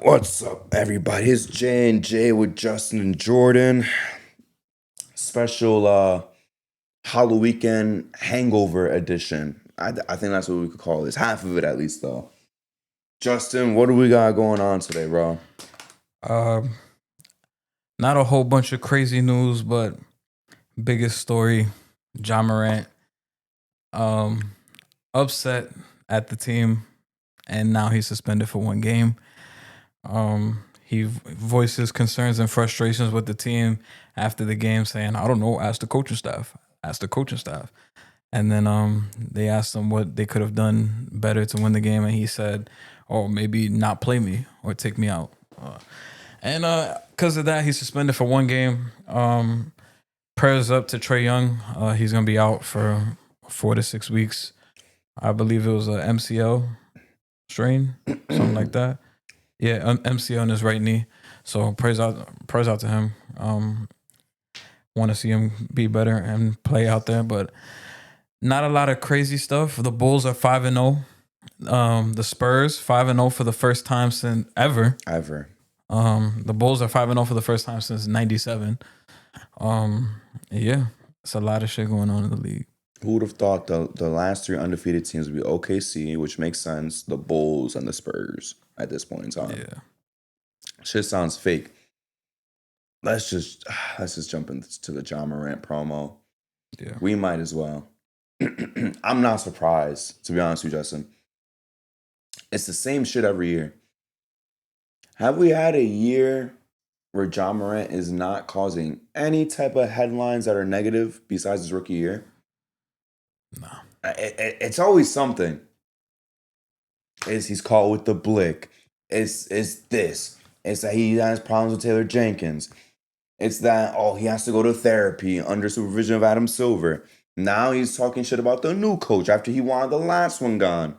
What's up, everybody? It's J and J with Justin and Jordan. Special Halloween hangover edition. I think that's what we could call this. Half of it, at least, though. Justin, what do we got going on today, bro? Not a whole bunch of crazy news, but biggest story: Ja Morant upset at the team, and now he's suspended for one game. He voices concerns and frustrations with the team after the game, saying, "I don't know. Ask the coaching staff. Ask the coaching staff." And then they asked him what they could have done better to win the game, and he said, "Oh, maybe not play me or take me out." And because of that, he's suspended for one game. Prayers up to Trae Young. He's going to be out for 4 to 6 weeks. I believe it was a MCL strain, something like that. Yeah, MCL in his right knee. So prayers out to him. Want to see him be better and play out there, but not a lot of crazy stuff. The Bulls are 5-0. The Spurs 5-0 for the first time since ever. The Bulls are 5-0 for the first time since '97. Yeah, it's a lot of shit going on in the league. Who would have thought the last three undefeated teams would be OKC, which makes sense, the Bulls and the Spurs at this point in time. Yeah. Shit sounds fake. Let's just jump into the Ja Morant promo. Yeah. We might as well. I'm not surprised, to be honest with you, Justin. It's the same shit every year. Have we had a year where Ja Morant is not causing any type of headlines that are negative besides his rookie year? No. It's always something. He's caught with the blick. It's this. It's that he has problems with Taylor Jenkins. It's that, he has to go to therapy under supervision of Adam Silver. Now he's talking shit about the new coach after he wanted the last one gone.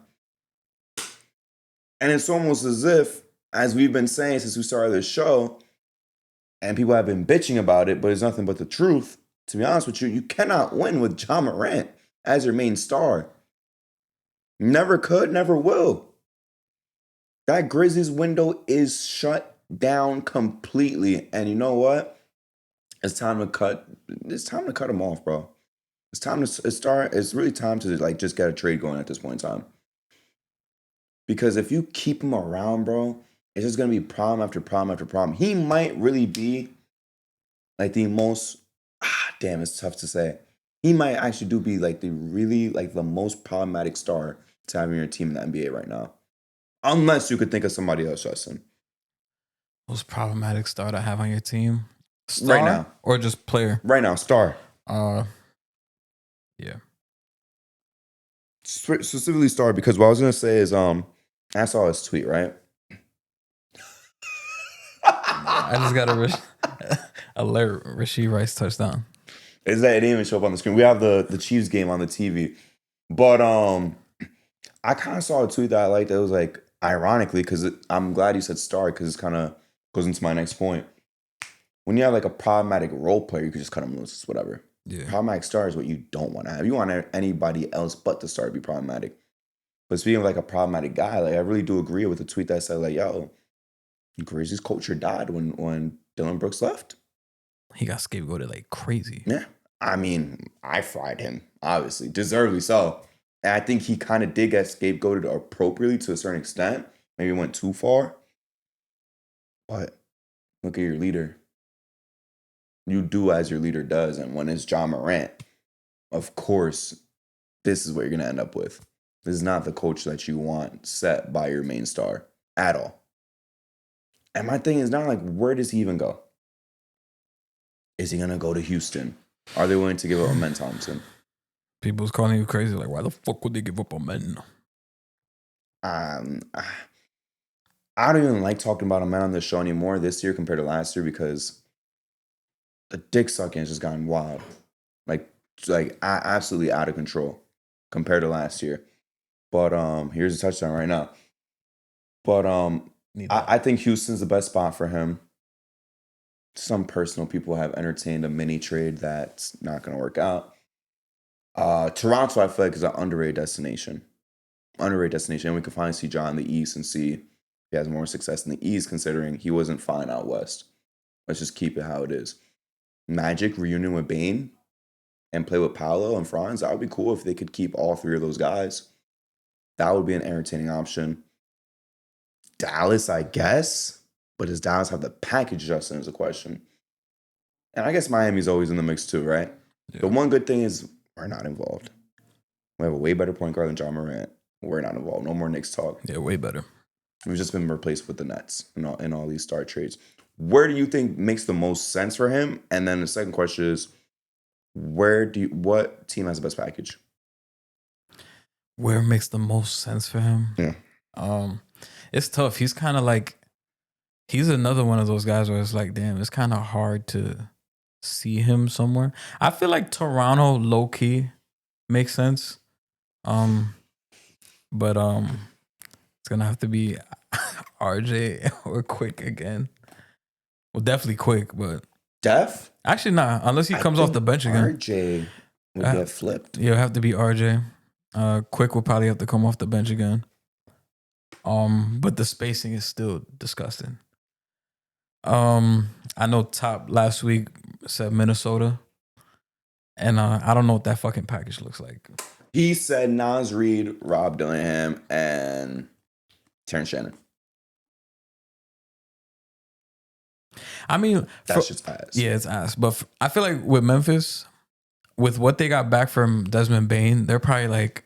And it's almost as if, as we've been saying since we started this show, and people have been bitching about it, but it's nothing but the truth. To be honest with you, you cannot win with Ja Morant as your main star. Never could, never will. That Grizzlies window is shut down completely. And you know what? It's time to cut him off, bro. It's really time to just get a trade going at this point in time. Because if you keep him around, bro, it's just gonna be problem after problem after problem. He might really be like the most it's tough to say. He might actually be like the most problematic star to have in your team in the NBA right now. Unless you could think of somebody else, Justin. Most problematic star to have on your team? Star right now. Or just player? Right now, star. Yeah. Specifically star, because what I was going to say is, I saw his tweet, right? I just got alert Rasheed Rice touchdown. Is that it didn't even show up on the screen? We have the Chiefs game on the TV. But I kind of saw a tweet that I liked that was like, ironically, because I'm glad you said star, because it kind of goes into my next point. When you have like a problematic role player, you could just cut him loose, whatever. Yeah. Problematic star is what you don't want to have. You want anybody else but the star to be problematic. But speaking of like a problematic guy, like I really do agree with the tweet that said like, yo, Grizzlies culture died when Dylan Brooks left. He got scapegoated like crazy. Yeah. I mean, I fried him, obviously. Deservedly so. And I think he kind of did get scapegoated appropriately to a certain extent. Maybe went too far. But look at your leader. You do as your leader does. And when it's Ja Morant, of course, this is what you're going to end up with. This is not the coach that you want set by your main star at all. And my thing is not like, where does he even go? Is he going to go to Houston? Are they willing to give up Amen Thompson? People's calling you crazy. Like, why the fuck would they give up Amen? I don't even like talking about Amen on this show anymore this year compared to last year because the dick sucking has just gotten wild. Like absolutely out of control compared to last year. But here's a touchdown right now. But I think Houston's the best spot for him. Some personal people have entertained a mini trade that's not going to work out. Toronto, I feel like, is an underrated destination. And we can finally see Ja in the East and see he has more success in the East, considering he wasn't fine out West. Let's just keep it how it is. Magic reunion with Bane and play with Paolo and Franz. That would be cool if they could keep all three of those guys. That would be an entertaining option. Dallas, I guess. But does Dallas have the package, Justin, is a question. And I guess Miami's always in the mix too, right? Yeah. The one good thing is we're not involved. We have a way better point guard than Ja Morant. We're not involved. No more Knicks talk. Yeah, way better. We've just been replaced with the Nets in all these star trades. Where do you think makes the most sense for him? And then the second question is, what team has the best package? Where makes the most sense for him? Yeah. It's tough. He's kind of like, he's another one of those guys where it's like, damn, it's kind of hard to see him somewhere. I feel like Toronto low key makes sense. But it's gonna have to be RJ or Quick again. Well, definitely Quick, but Def? Actually, nah. Unless he comes off the bench again. RJ would get flipped. Yeah, it'll have to be RJ. Quick will probably have to come off the bench again. But the spacing is still disgusting. I know Top last week said Minnesota, and I don't know what that fucking package looks like. He said Naz Reid, Rob Dillingham, and Terrence Shannon. I mean, that's just ass. Yeah, it's ass. But I feel like with Memphis, with what they got back from Desmond Bane, they're probably like,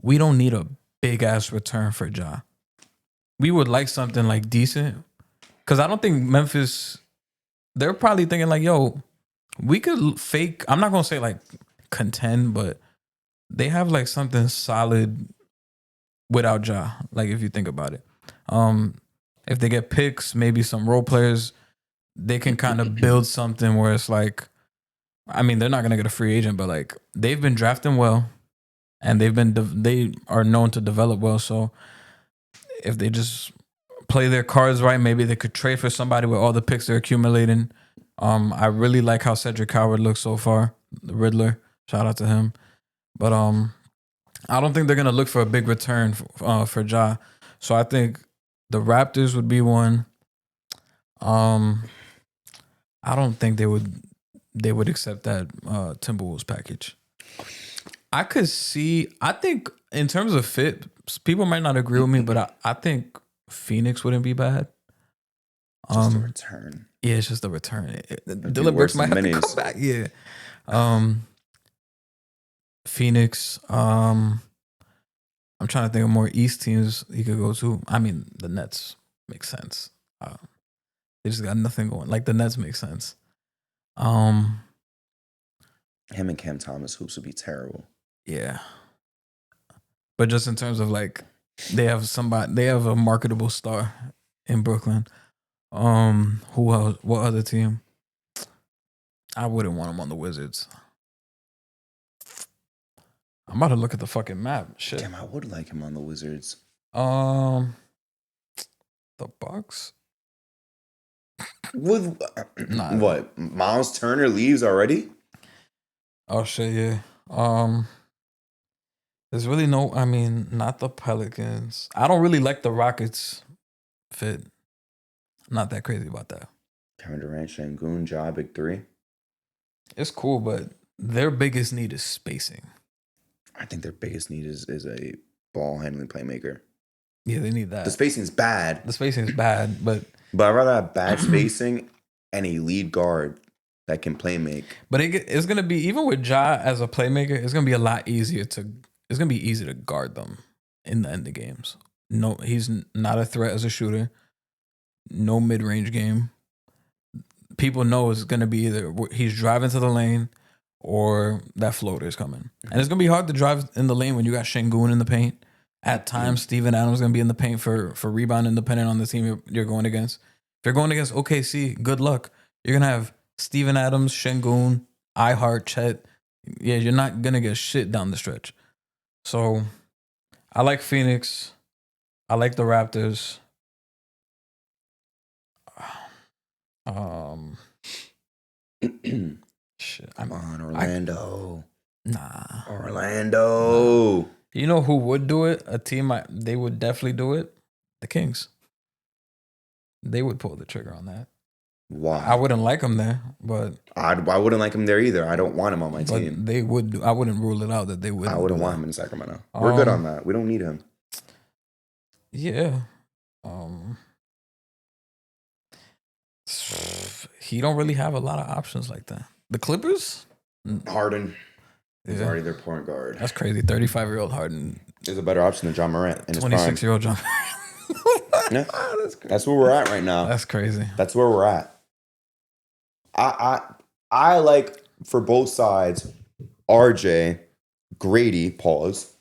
we don't need a big ass return for Ja. We would like something like decent. Because I don't think Memphis, they're probably thinking like, yo, we could fake, I'm not going to say like contend, but they have like something solid without Ja. Like if you think about it. If they get picks, maybe some role players, they can kind of build something where it's like, I mean, they're not going to get a free agent, but like they've been drafting well and they are known to develop well. So if they just play their cards right, maybe they could trade for somebody with all the picks they're accumulating. I really like how Cedric Howard looks so far. The Riddler, shout out to him. But I don't think they're going to look for a big return for Ja. So I think the Raptors would be one. I don't think they would accept that Timberwolves package. I think in terms of fit, people might not agree with me, but I think Phoenix wouldn't be bad. Just a return. Yeah, it's just a return. Dillon Brooks might have to come back. Yeah. Phoenix. I'm trying to think of more East teams he could go to. I mean, the Nets make sense. They just got nothing going. Like the Nets make sense. Him and Cam Thomas hoops would be terrible. Yeah. But just in terms of like, they have a marketable star in Brooklyn. Who else? What other team? I wouldn't want him on the Wizards. I'm about to look at the fucking map. Shit. Damn, I would like him on the Wizards. The Bucks. With what? Miles Turner leaves already? Oh shit, yeah. There's really not the Pelicans. I don't really like the Rockets fit. I'm not that crazy about that. Kevin Durant, Şengün, Ja, big three. It's cool, but their biggest need is spacing. I think their biggest need is a ball handling playmaker. Yeah, they need that. The spacing is bad. But I'd rather have bad spacing and a lead guard that can play make. But it's gonna be, even with Ja as a playmaker, it's gonna be a lot easier it's gonna be easy to guard them in the end of games. No, he's not a threat as a shooter. No mid-range game. People know it's gonna be either he's driving to the lane or that floater is coming. And it's gonna be hard to drive in the lane when you got Şengün in the paint. At times, Steven Adams is going to be in the paint for rebounding, depending on the team you're going against. If you're going against OKC, good luck. You're going to have Steven Adams, Şengün, Ihart, Chet. Yeah, you're not going to get shit down the stretch. So, I like Phoenix. I like the Raptors. Shit. Come on, Orlando. Nah. Orlando. You know who would do it? A team they would definitely do it? The Kings. They would pull the trigger on that. Why? I wouldn't like him there, but I wouldn't like him there either. I don't want him on my team. They would. I wouldn't rule it out that they would. I wouldn't want him in Sacramento. We're good on that. We don't need him. Yeah. He don't really have a lot of options like that. The Clippers? Harden is already their point guard. That's crazy. 35-year-old Harden is a better option than Ja Morant. 26-year-old Ja Morant. Yeah. That's where we're at right now. That's crazy. That's where we're at. I like, for both sides, RJ, Grady, pause,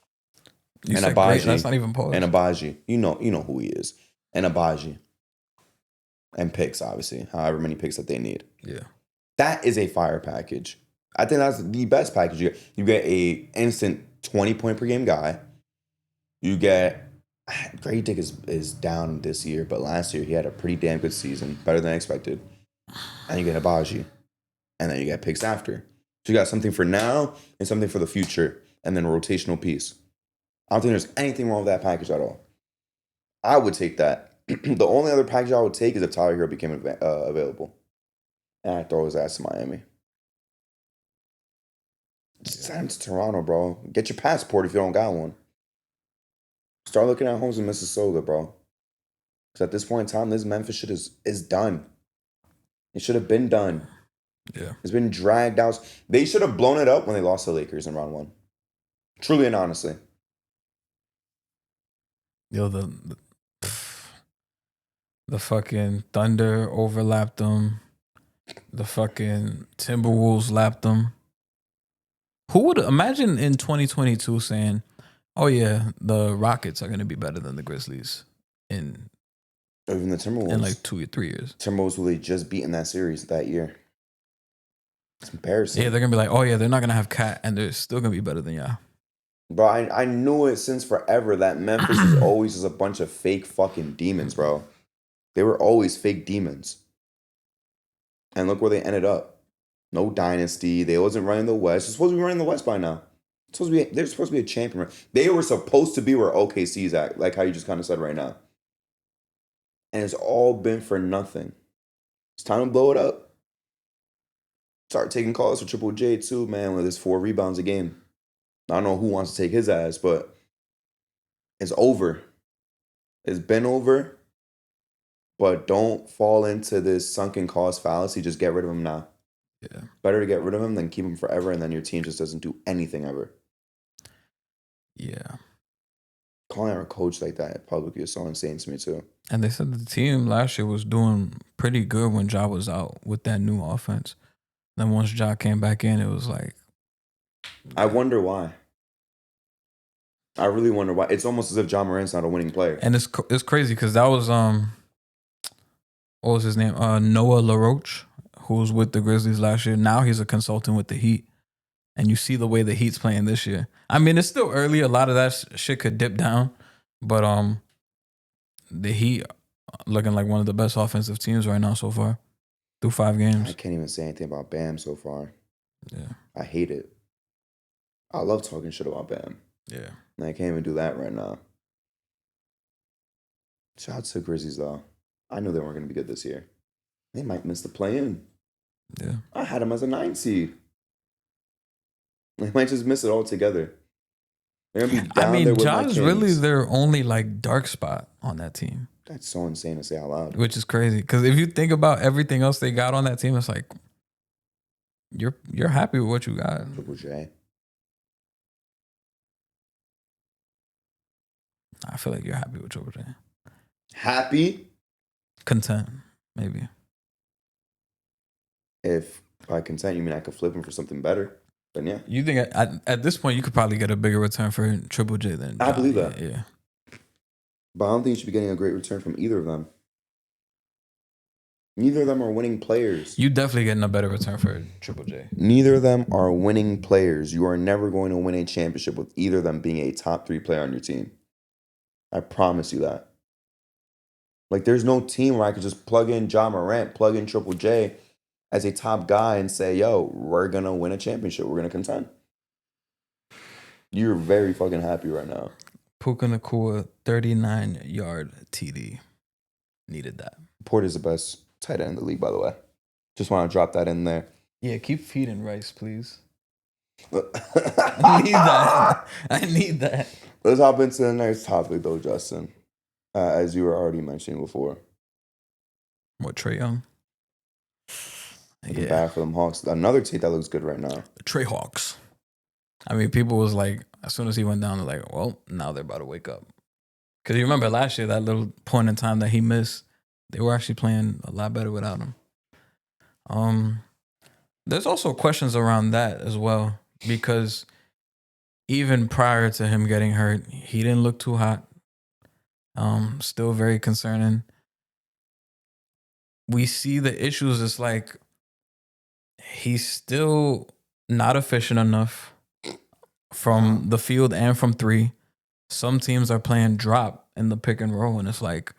You and said Abaji. great, that's not even pause. And Abaji. You know who he is. And Abaji. And picks, obviously. However many picks that they need. Yeah. That is a fire package. I think that's the best package. You get a instant 20-point per game guy. You get... Grady Dick is down this year, but last year he had a pretty damn good season. Better than expected. And you get Abaji. And then you get picks after. So you got something for now and something for the future. And then a rotational piece. I don't think there's anything wrong with that package at all. I would take that. The only other package I would take is if Tyler Hero became available. And I throw his ass to Miami. Just send him to Toronto, bro. Get your passport if you don't got one. Start looking at homes in Minnesota, bro. Because at this point in time, this Memphis shit is done. It should have been done. Yeah. It's been dragged out. They should have blown it up when they lost to the Lakers in round one. Truly and honestly. Yo, the fucking Thunder overlapped them. The fucking Timberwolves lapped them. Who would imagine in 2022 saying, "Oh yeah, the Rockets are going to be better than the Grizzlies in even the Timberwolves in like 2 or 3 years." Timberwolves will just beat in that series that year. It's embarrassing. Yeah, they're gonna be like, "Oh yeah, they're not gonna have Cat, and they're still gonna be better than y'all." Bro, I knew it since forever that Memphis is always just a bunch of fake fucking demons, bro. They were always fake demons. And look where they ended up. No dynasty. They wasn't running the West. They're supposed to be running the West by now. They're supposed to be a champion. They were supposed to be where OKC's at, like how you just kind of said right now. And it's all been for nothing. It's time to blow it up. Start taking calls for Triple J too, man, with his 4 rebounds a game. I don't know who wants to take his ass, but it's over. It's been over. But don't fall into this sunken cost fallacy. Just get rid of him now. Yeah. Better to get rid of him than keep him forever, and then your team just doesn't do anything ever. Yeah. Calling out a coach like that publicly is so insane to me too. And they said the team last year was doing pretty good when Ja was out with that new offense. Then once Ja came back in, it was like, I wonder why. I really wonder why. It's almost as if Ja Morant's not a winning player. And it's crazy because that was what was his name? Noah LaRoche, who was with the Grizzlies last year. Now he's a consultant with the Heat. And you see the way the Heat's playing this year. I mean, it's still early. A lot of that shit could dip down. But the Heat looking like one of the best offensive teams right now so far through 5 games. I can't even say anything about Bam so far. Yeah. I hate it. I love talking shit about Bam. Yeah. And I can't even do that right now. Shout out to the Grizzlies, though. I knew they weren't going to be good this year. They might miss the play-in. Yeah. I had them as a 9 seed. They might just miss it altogether. They're going to be down there with my Kings. Ja's really their only like dark spot on that team. That's so insane to say out loud. Which is crazy. Because if you think about everything else they got on that team, it's like you're happy with what you got. Triple J. I feel like you're happy with Triple J. Happy? Content, maybe. If by content you mean I could flip him for something better, then yeah. You think at this point you could probably get a bigger return for Triple J than I believe that. Yeah. But I don't think you should be getting a great return from either of them. Neither of them are winning players. You definitely getting a better return for Triple J. Neither of them are winning players. You are never going to win a championship with either of them being a top 3 player on your team. I promise you that. Like, there's no team where I could just plug in Ja Morant, plug in Triple J as a top guy and say, yo, we're going to win a championship. We're going to contend. You're very fucking happy right now. Puka Nacua, 39-yard TD. Needed that. Porter's the best tight end in the league, by the way. Just want to drop that in there. Yeah, keep feeding Rice, please. I need that. I need that. Let's hop into the next topic, though, Justin. As you were already mentioning before. What, Trae Young? Looking bad for them Hawks. Another team that looks good right now. The Trae Hawks. I mean, people was like, as soon as he went down, they're like, well, now they're about to wake up. Because you remember last year, that little point in time that he missed, they were actually playing a lot better without him. There's also questions around that as well, because even prior to him getting hurt, he didn't look too hot. Still very concerning. We see the issues. It's like he's still not efficient enough from the field and from three. Some teams are playing drop in the pick and roll, and it's like,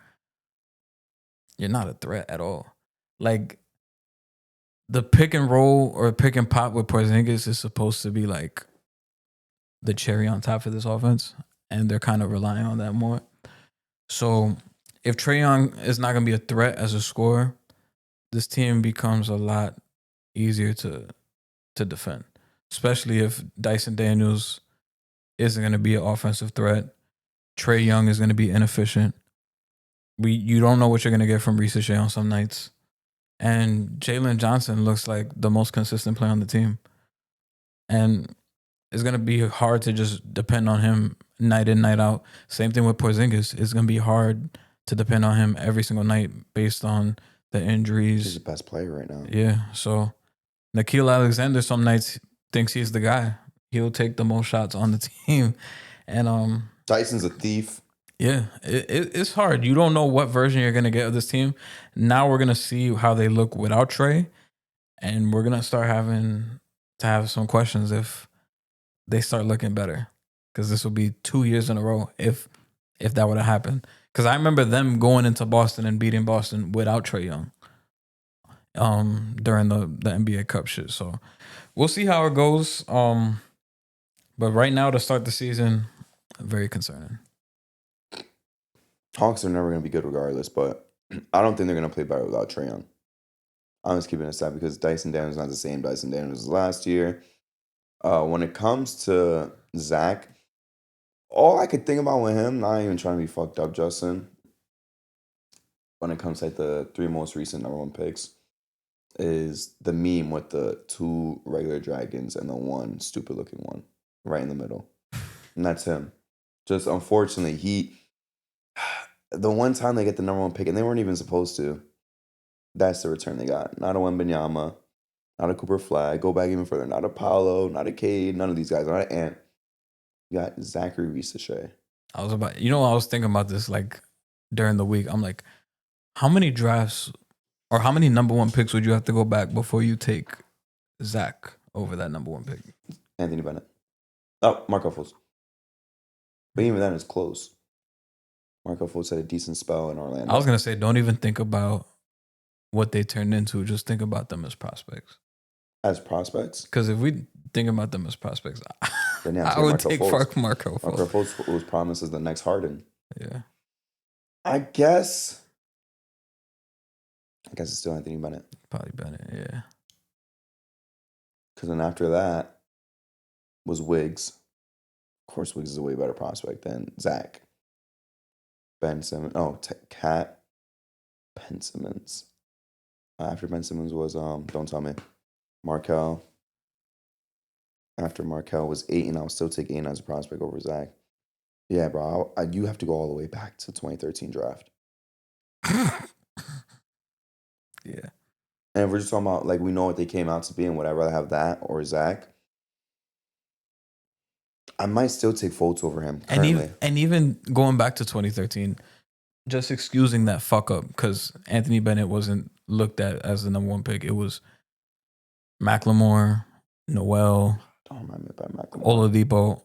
you're not a threat at all. Like, the pick and roll or pick and pop with Porzingis is supposed to be like the cherry on top for this offense, and they're kind of relying on that more. So if Trae Young is not going to be a threat as a scorer, this team becomes a lot easier to defend, especially if Dyson Daniels isn't going to be an offensive threat. Trae Young is going to be inefficient. You don't know what you're going to get from Reese Shea on some nights. And Jalen Johnson looks like the most consistent player on the team. And it's going to be hard to just depend on him night in, night out. Same thing with Porzingis. It's going to be hard to depend on him every single night based on the injuries. He's the best player right now. Yeah. So Nickeil Alexander some nights thinks he's the guy. He'll take the most shots on the team. And Dyson's a thief. Yeah, it's hard. You don't know what version you're going to get of this team. Now we're going to see how they look without Trae, and we're going to start having to have some questions if they start looking better, because this will be 2 years in a row if that would have happened. Because I remember them going into Boston and beating Boston without Trae Young during the NBA Cup shit. So we'll see how it goes. But right now, to start the season, very concerning. Hawks are never going to be good regardless, but I don't think they're going to play better without Trae Young. I'm just keeping it aside because Dyson Daniels is not the same Dyson Daniels as last year. When it comes to Zach, all I could think about with him, not even trying to be fucked up, Justin, when it comes to like the 3 most recent number 1 picks, is the meme with the 2 regular dragons and the 1 stupid looking one right in the middle. And that's him. Just unfortunately, the one time they get the number 1 pick, and they weren't even supposed to, that's the return they got. Not a Wembanyama, not a Cooper Flag, go back even further, not a Paolo, not a Cade, none of these guys, not an Ant. You got Zachary Reese-Shea. I was thinking about this like during the week. I'm like, how many drafts or how many number 1 picks would you have to go back before you take Zach over that number 1 pick? Anthony Bennett. Oh, Marco Fultz. But even then, it's close. Marco Fultz had a decent spell in Orlando. I was going to say, don't even think about what they turned into. Just think about them as prospects. As prospects? Because if we think about them as prospects, then I would take Marco Fultz. Marco Fultz was promised as the next Harden. Yeah. I guess it's still Anthony Bennett. Probably Bennett, yeah. Because then after that was Wiggs. Of course, Wiggs is a way better prospect than Zach. Ben Simmons. Oh, Cat. Ben Simmons. After Ben Simmons was, don't tell me, Markel. After Markel was Ayton, I would still take Ayton as a prospect over Zach. Yeah, bro. You have to go all the way back to 2013 draft. Yeah. And if we're just talking about, like, we know what they came out to be, and would I rather have that or Zach? I might still take Fultz over him currently. And even going back to 2013, just excusing that fuck up, because Anthony Bennett wasn't looked at as the number 1 pick. It was McLemore, Noel, Don't remind me about McLemore. Oladipo.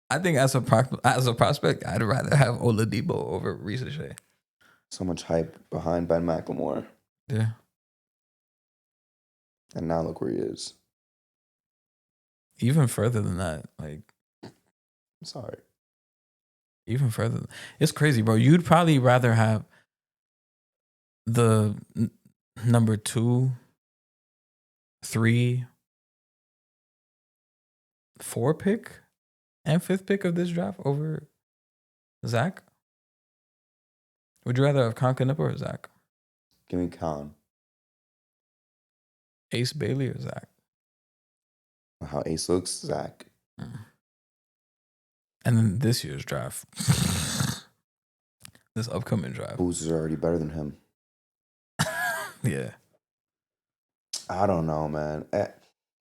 I think as a prospect, I'd rather have Oladipo over Reese Shea. So much hype behind Ben McLemore. Yeah. And now look where he is. Even further than that, like, I'm sorry. Even further. It's crazy, bro. You'd probably rather have the number 2, 3, 4 pick and 5th pick of this draft over Zach? Would you rather have Con Knipper or Zach? Give me Con. Ace Bailey or Zach? How Ace looks, Zach. And then this year's draft. This upcoming draft. Booz is already better than him. Yeah. I don't know, man.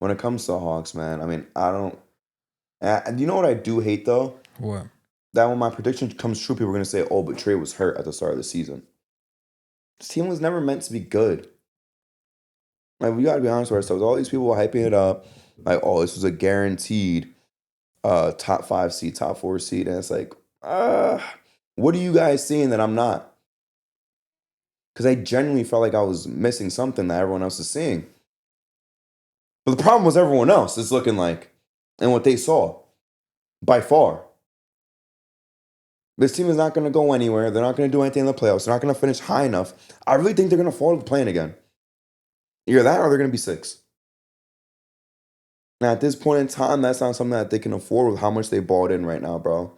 When it comes to the Hawks, man, I mean, I don't. And you know what I do hate, though? What? That when my prediction comes true, people are going to say, oh, but Trae was hurt at the start of the season. This team was never meant to be good. Like, we got to be honest with ourselves. All these people were hyping it up. Like, oh, this was a guaranteed top 5 seed, top 4 seed. And it's like, what are you guys seeing that I'm not? Because I genuinely felt like I was missing something that everyone else is seeing. But the problem was everyone else is looking like, and what they saw, by far. This team is not going to go anywhere. They're not going to do anything in the playoffs. They're not going to finish high enough. I really think they're going to fall to the plane again. Either that or they're going to be 6. Now, at this point in time, that's not something that they can afford with how much they balled in right now, bro.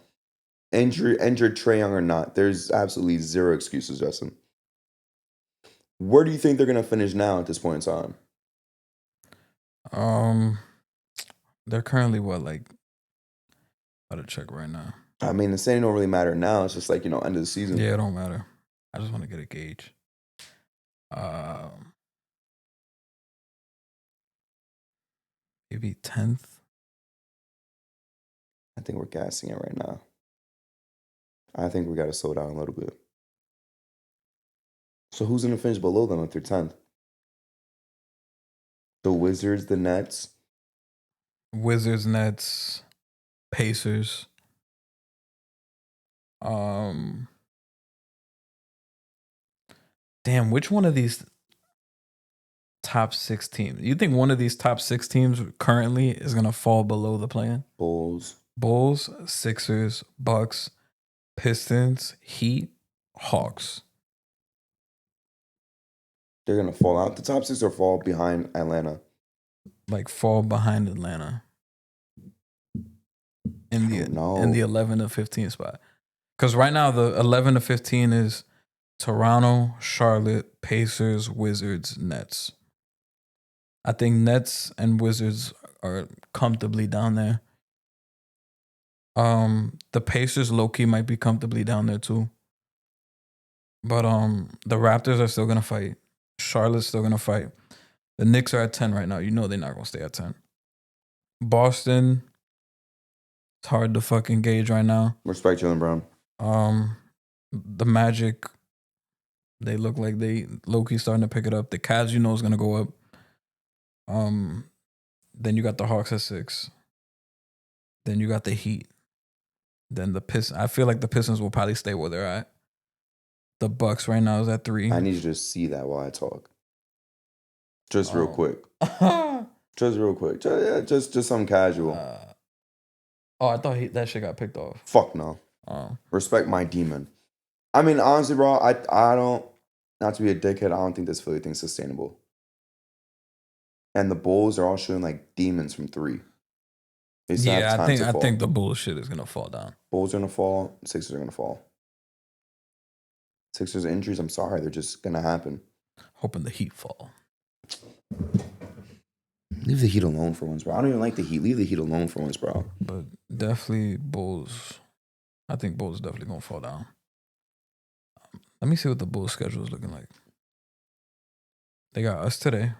Injured Trae Young or not, there's absolutely zero excuses, Justin. Where do you think they're going to finish now at this point in time? They're currently what, like, gotta check right now. I mean, the saying don't really matter now. It's just like, end of the season. Yeah, it don't matter. I just want to get a gauge. Maybe 10th. I think we're gassing it right now. I think we got to slow down a little bit. So who's going to finish below them if they're 10th? The Wizards, the Nets? Wizards, Nets, Pacers. Damn, which one of these top 6 teams? You think one of these top 6 teams currently is going to fall below the play-in? Bulls, Sixers, Bucks, Pistons, Heat, Hawks. They're going to fall out the top 6 or fall behind Atlanta? Like fall behind Atlanta in the 11 to 15 spot. Because right now the 11 to 15 is Toronto, Charlotte, Pacers, Wizards, Nets. I think Nets and Wizards are comfortably down there. The Pacers low-key might be comfortably down there too. But the Raptors are still gonna fight. Charlotte's still gonna fight. The Knicks are at 10 right now. You know they're not gonna stay at 10. Boston, it's hard to fucking gauge right now. Respect Jaylen Brown. The Magic, they look like they low-key starting to pick it up. The Cavs, you know, is gonna go up. Then you got the Hawks at 6. Then you got the Heat. Then the Pistons. I feel like the Pistons will probably stay where they're at. The Bucks right now is at 3. I need you to see that while I talk. Just real quick. Just real quick. Just something casual. I thought that shit got picked off. Fuck no. Respect my demon. I mean, honestly, bro, I don't, not to be a dickhead, I don't think this Philly thing's sustainable. And the Bulls are all shooting like demons from 3. Yeah, I think the bullshit is gonna fall down. Bulls are gonna fall. Sixers are gonna fall. Sixers injuries, I'm sorry, they're just gonna happen. Hoping the Heat fall. Leave the Heat alone for once, bro. I don't even like the Heat. Leave the Heat alone for once, bro. But definitely Bulls. I think Bulls is definitely gonna fall down. Let me see what the Bulls schedule is looking like. They got us today.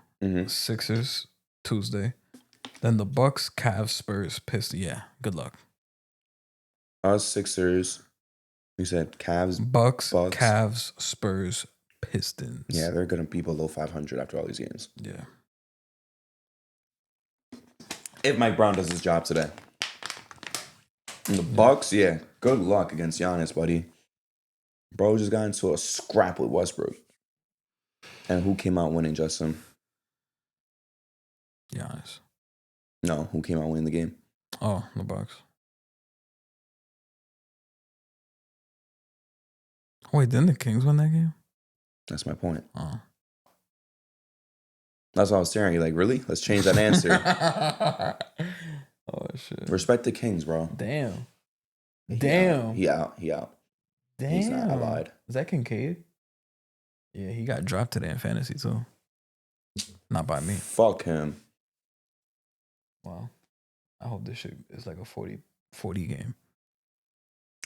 Sixers Tuesday. Then the Bucks, Cavs, Spurs, Pistons. Yeah, good luck. Us, Sixers. You said Cavs, Bucks, Cavs, Spurs, Pistons. Yeah, they're going to be below 500 after all these games. Yeah. If Mike Brown does his job today. And the Bucks, yeah, good luck against Giannis, buddy. Bro just got into a scrap with Westbrook. And who came out winning, Justin? Giannis. No, who came out winning the game? Oh, the Bucks. Wait, didn't the Kings win that game? That's my point. Oh. That's why I was staring at you like, really? Let's change that answer. Oh, shit. Respect the Kings, bro. Damn. He out. Damn. He's not. I lied. Is that Kincaid? Yeah, he got dropped today in fantasy too. Not by me. Fuck him. Wow. I hope this shit is like a 40 game.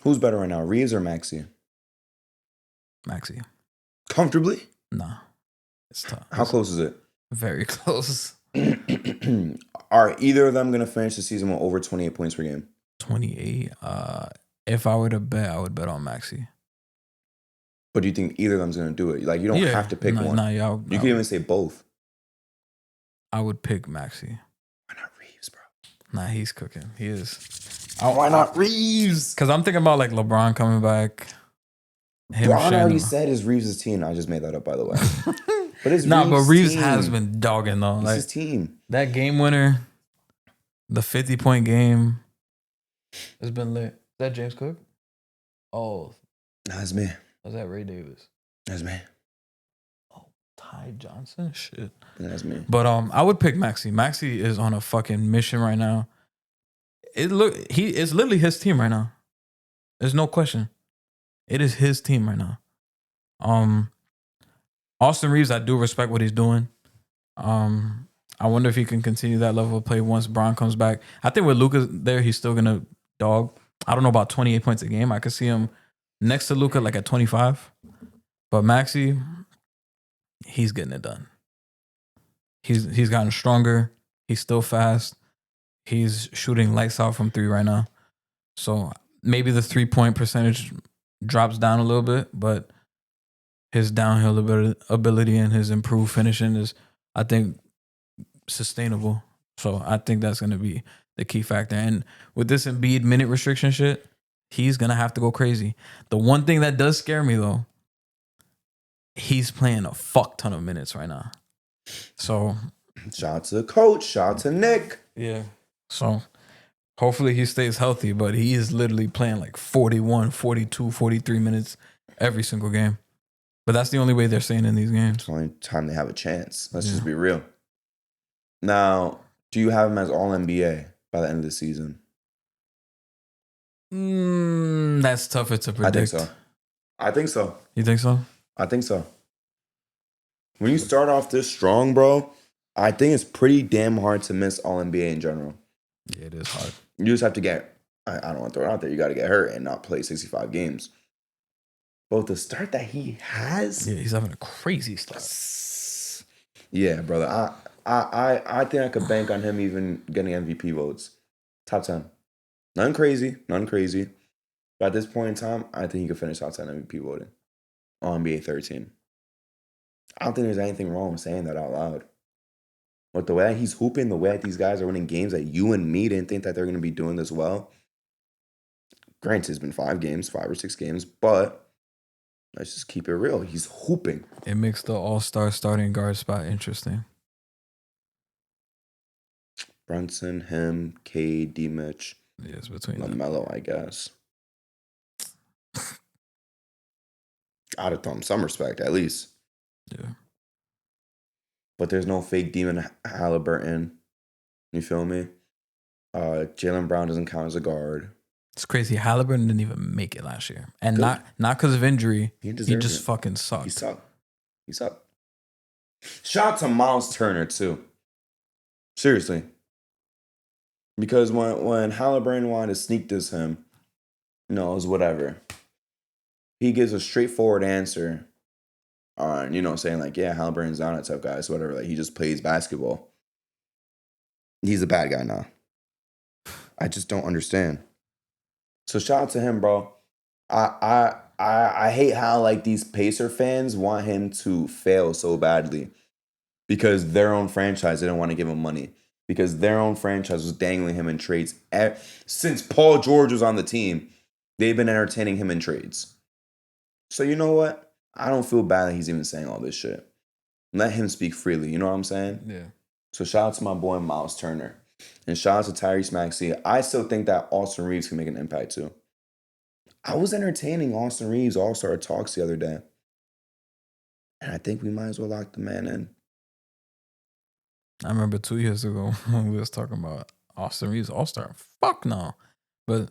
Who's better right now, Reeves or Maxey? Maxey. Comfortably? Nah. It's tough. How close is it? Very close. Are either of them going to finish the season with over 28 points per game? 28. If I were to bet, I would bet on Maxey. But do you think either of them's going to do it? Like, you don't have to pick one. You can even say both. I would pick Maxey. Why not Reeves, bro? Nah, he's cooking. He is. Why not Reeves? Because I'm thinking about like LeBron coming back. LeBron already said it's Reeves' team. I just made that up, by the way. But it's Reeves has been dogging though. It's like his team. That game winner, the 50-point game, it's been lit. Is that James Cook? Oh, that's me. Was that Ray Davis? That's me. Oh, Ty Johnson? Shit. That's me. But I would pick Maxey. Maxey is on a fucking mission right now. It's literally his team right now. There's no question. It is his team right now. Austin Reeves, I do respect what he's doing. I wonder if he can continue that level of play once Bron comes back. I think with Luka there, he's still gonna dog. I don't know about 28 points a game. I could see him next to Luka like at 25. But Maxey, he's getting it done. He's gotten stronger. He's still fast. He's shooting lights out from three right now. So maybe the 3-point percentage drops down a little bit, but his downhill ability and his improved finishing is, I think, sustainable. So I think that's going to be the key factor. And with this Embiid minute restriction shit, he's going to have to go crazy. The one thing that does scare me, though, he's playing a fuck ton of minutes right now. So shout out to the coach. Shout out to Nick. Yeah. So hopefully he stays healthy, but he is literally playing like 41, 42, 43 minutes every single game. But that's the only way they're staying in these games. It's the only time they have a chance. Let's just be real. Now, do you have him as All-NBA by the end of the season? That's tougher to predict. I think so. You think so? I think so. When you start off this strong, bro, I think it's pretty damn hard to miss All-NBA in general. Yeah, it is hard. You just have to get, I don't want to throw it out there, you got to get hurt and not play 65 games. But the start that he has. Yeah, he's having a crazy start. Yeah, brother. I think I could bank on him even getting MVP votes. Top 10. None crazy. But at this point in time, I think he could finish top 10 MVP voting on NBA 13. I don't think there's anything wrong with saying that out loud. But the way he's hooping, the way that these guys are winning games that you and me didn't think that they're going to be doing this well. Granted, it's been 5 or 6 games, but let's just keep it real. He's hooping. It makes the all-star starting guard spot interesting. Brunson, him, Cade, D-Mitch. Yes, between LaMelo, I guess. I'd have thrown him some respect, at least. Yeah. But there's no fake Demon Halliburton. You feel me? Jaylen Brown doesn't count as a guard. It's crazy. Halliburton didn't even make it last year. And not because of injury. He just fucking sucked. He sucked. Shout out to Miles Turner, too. Seriously. Because when Halliburton wanted to sneak this him, it was whatever. He gives a straightforward answer on, saying like, yeah, Halliburton's not a tough guy, so whatever. Like, he just plays basketball. He's a bad guy now. I just don't understand. So shout out to him, bro. I hate how like these Pacer fans want him to fail so badly because their own franchise didn't want to give him money. Because their own franchise was dangling him in trades. Since Paul George was on the team, they've been entertaining him in trades. So you know what? I don't feel bad that he's even saying all this shit. Let him speak freely. You know what I'm saying? Yeah. So shout out to my boy Miles Turner. And shout out to Tyrese Maxey. I still think that Austin Reeves can make an impact too. I was entertaining Austin Reeves All-Star talks the other day. I think we might as well lock the man in. I remember 2 years ago when we was talking about Austin Reeves All-Star. Fuck no. But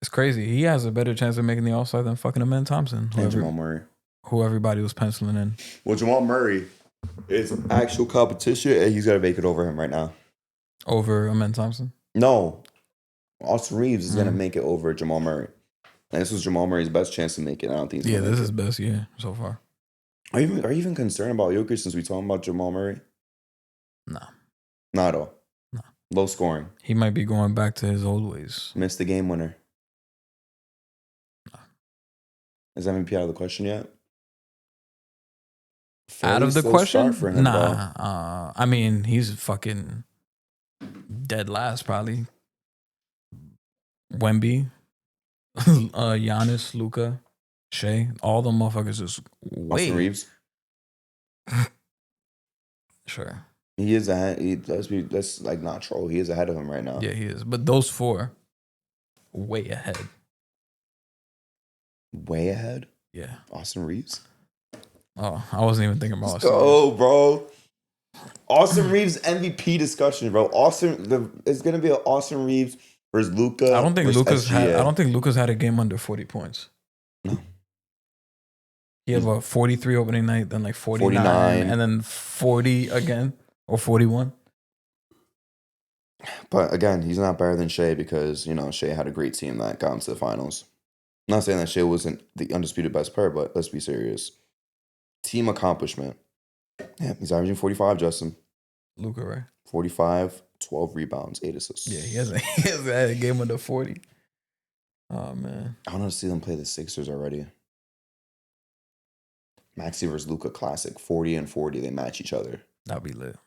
it's crazy. He has a better chance of making the All-Star than fucking Amen Thompson. And Jamal Murray. Who everybody was penciling in. Well, Jamal Murray is actual competition, and he's got to make it over him right now. Over Amen Thompson? No. Austin Reeves is going to make it over Jamal Murray. And this was Jamal Murray's best chance to make it. I don't think he's this is best year so far. Are you even concerned about Jokic since we talking about Jamal Murray? No. Not at all. No. Low scoring. He might be going back to his old ways. Missed the game winner. No. Is MVP out of the question yet? Out of the question? For him, nah. I mean, he's fucking dead last, probably. Wemby, Giannis, Luka, Shea, all the motherfuckers is way. Austin Reeves? Sure. He is ahead. That's like not troll. He is ahead of him right now. Yeah, he is. But those four, way ahead. Way ahead? Yeah. Austin Reeves? Oh, I wasn't even thinking about Austin Reeves. Oh, bro. Austin Reeves MVP discussion, bro. It's gonna be an Austin Reeves versus Luka. I don't think Luka's had a game under 40 points. No. He had what, 43 opening night, then like 49, and then 40 again, or 41. But again, he's not better than Shea because, Shea had a great team that got into the finals. I'm not saying that Shea wasn't the undisputed best player, but let's be serious. Team accomplishment. Yeah, he's averaging 45, Justin. Luka, right? 45, 12 rebounds, 8 assists. Yeah, he hasn't had a game under 40. Oh, man. I want to see them play the Sixers already. Maxey versus Luka classic. 40 and 40, they match each other. That'd be lit.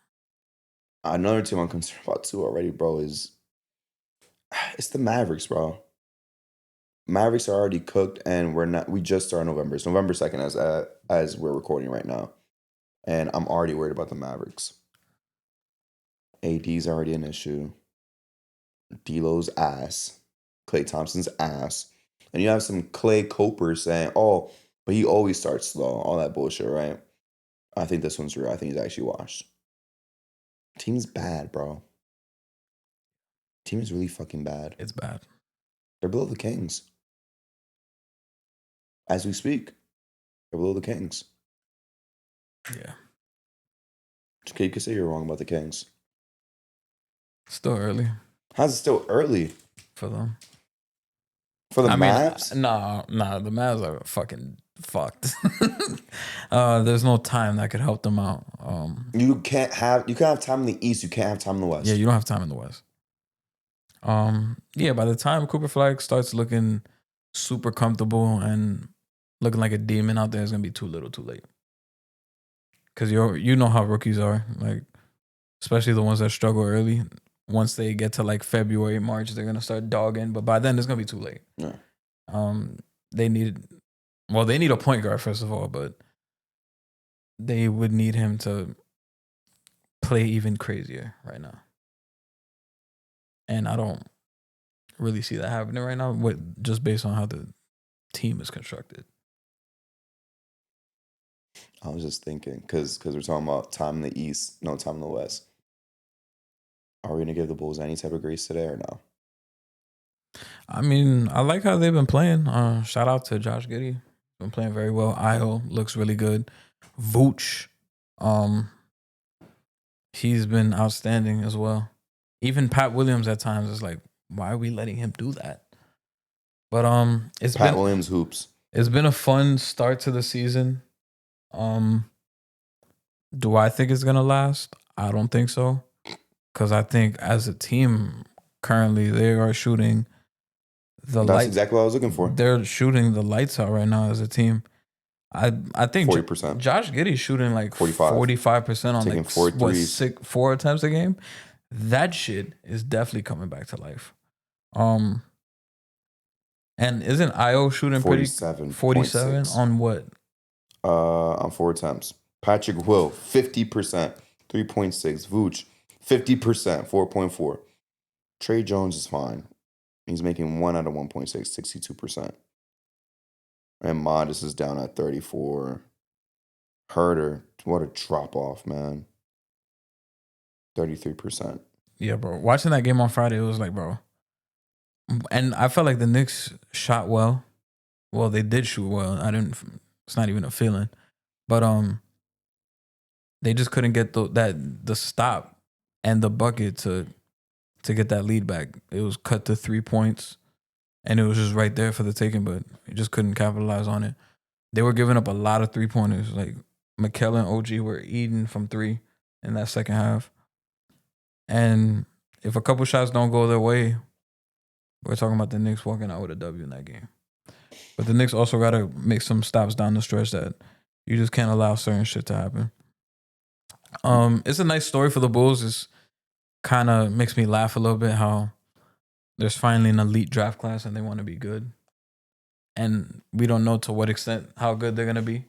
Another team I'm concerned about too already, bro, it's the Mavericks, bro. Mavericks are already cooked, and we just started November. It's November 2nd as we're recording right now. And I'm already worried about the Mavericks. AD's already an issue. D'Lo's ass. Klay Thompson's ass. And you have some Clay Copers saying, oh, but he always starts slow. All that bullshit, right? I think this one's real. I think he's actually washed. Team's bad, bro. Team is really fucking bad. It's bad. They're below the Kings. As we speak, they're below the Kings. Yeah. Okay, you could say you're wrong about the Kings. Still early. How's it still early? For them. For the Mavs? Nah, the Mavs are fucking fucked. There's no time that could help them out. You can't have time in the East, you can't have time in the West. Yeah, you don't have time in the West. Yeah, by the time Cooper Flag starts looking super comfortable and looking like a demon out there, it's gonna be too little, too late. Because you know how rookies are, like especially the ones that struggle early. Once they get to like February, March, they're gonna start dogging. But by then, it's gonna be too late. Yeah. They need a point guard first of all, but they would need him to play even crazier right now. And I don't really see that happening right now, just based on how the team is constructed. I was just thinking, because we're talking about time in the East, no time in the West. Are we going to give the Bulls any type of grace today or no? I mean, I like how they've been playing. Shout out to Josh Giddey. Been playing very well. Ayo looks really good. Vooch, he's been outstanding as well. Even Pat Williams at times is like, why are we letting him do that? But Pat Williams hoops. It's been a fun start to the season. Do I think it's gonna last? I don't think so. Because I think as a team, currently they are shooting That's exactly what I was looking for. They're shooting the lights out right now as a team. I think 40%. Josh Giddey's shooting like 45% on taking like 4 attempts a game. That shit is definitely coming back to life. And isn't Ayo shooting 47 on what? On 4 attempts. Patrick Will, 50%, 3.6. Vooch, 50%, 4.4. Trae Jones is fine. He's making 1 out of 1.6, 62%. And Modest is down at 34. Herder, what a drop off, man. 33%. Yeah, bro. Watching that game on Friday, it was like, bro. And I felt like the Knicks shot well. Well, they did shoot well. It's not even a feeling. But they just couldn't get the stop and the bucket to get that lead back. It was cut to 3 points, and it was just right there for the taking, but you just couldn't capitalize on it. They were giving up a lot of 3-pointers. Like McKell and OG were eating from 3 in that second half. And if a couple shots don't go their way, we're talking about the Knicks walking out with a W in that game. But the Knicks also got to make some stops down the stretch that you just can't allow certain shit to happen. It's a nice story for the Bulls. It's kind of makes me laugh a little bit how there's finally an elite draft class and they want to be good. And we don't know to what extent how good they're going to be.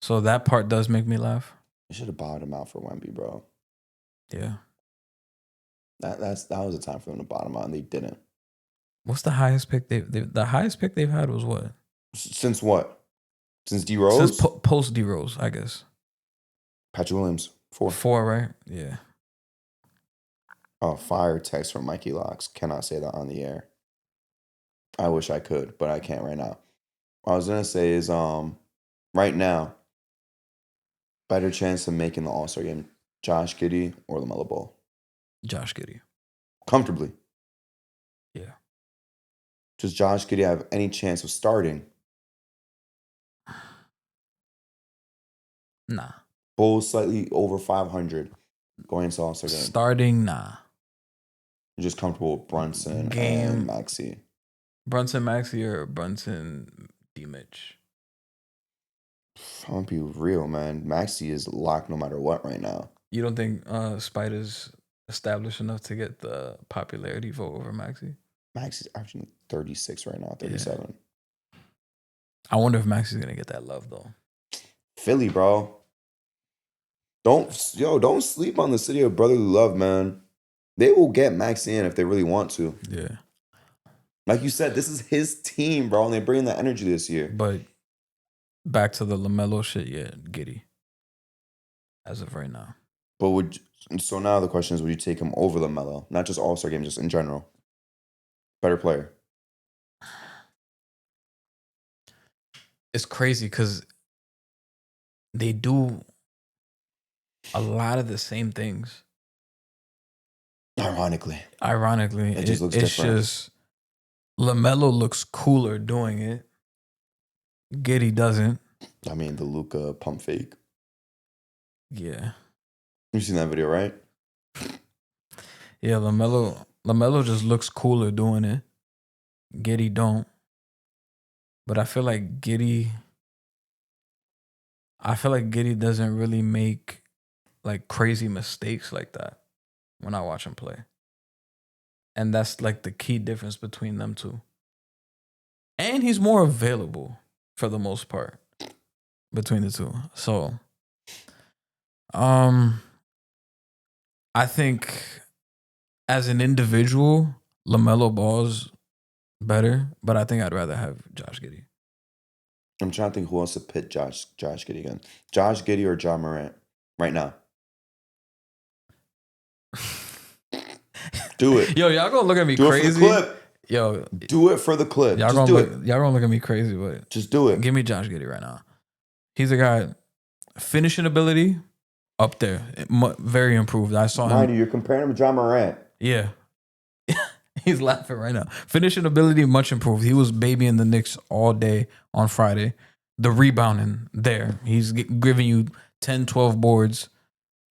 So that part does make me laugh. You should have bought him out for Wemby, bro. Yeah. That was the time for them to bottom out, and they didn't. What's the highest pick the highest pick they've had was what? Since what? Since D Rose? Since post D Rose, I guess. Patrick Williams, 4. 4, right? Yeah. Oh, fire text from Mikey Locks. Cannot say that on the air. I wish I could, but I can't right now. What I was gonna say is, right now, better chance of making the All-Star game, Josh Giddey or LaMelo Ball? Josh Giddey. Comfortably. Yeah. Does Josh Giddey have any chance of starting? Nah. Bulls slightly over 500 going into All-Star game. Starting, nah. You're just comfortable with Brunson Game. and Maxey. Brunson Maxey or Brunson D Mitch? I'm gonna be real, man. Maxey is locked no matter what right now. You don't think Spider's established enough to get the popularity vote over Maxey? Maxey's actually 36 right now, 37. Yeah. I wonder if Maxey's gonna get that love though. Philly, bro. Don't sleep on the city of brotherly love, man. They will get Maxey in if they really want to. Yeah. Like you said, this is his team, bro, and they're bringing that energy this year. But back to the LaMelo shit, yeah, Giddey. As of right now. But so now the question is, would you take him over LaMelo? Not just All-Star game, just in general. Better player. It's crazy because they do a lot of the same things. Ironically. It just looks it's different. just LaMelo looks cooler doing it. Giddey doesn't. I mean, the Luka pump fake. Yeah. You've seen that video, right? Yeah, LaMelo just looks cooler doing it. Giddey don't. But I feel like Giddey doesn't really make like crazy mistakes like that when I watch him play. And that's like the key difference between them two. And he's more available for the most part between the two. So, I think as an individual, LaMelo Ball's better, but I think I'd rather have Josh Giddey. I'm trying to think who else to pit Josh Giddey again. Josh Giddey or Ja Morant right now. Do it. Yo, y'all gonna look at me Do crazy. it for the clip. Yo, do it for the clip. Y'all Just gonna do it. Y'all gonna look at me crazy, but just do it. Give me Josh Giddey right now. He's a guy, finishing ability up there, very improved. I saw Mind him. you, you're comparing him to Ja Morant. Yeah. He's laughing right now. Finishing ability, much improved. He was babying the Knicks all day on Friday. The rebounding there. He's giving you 10, 12 boards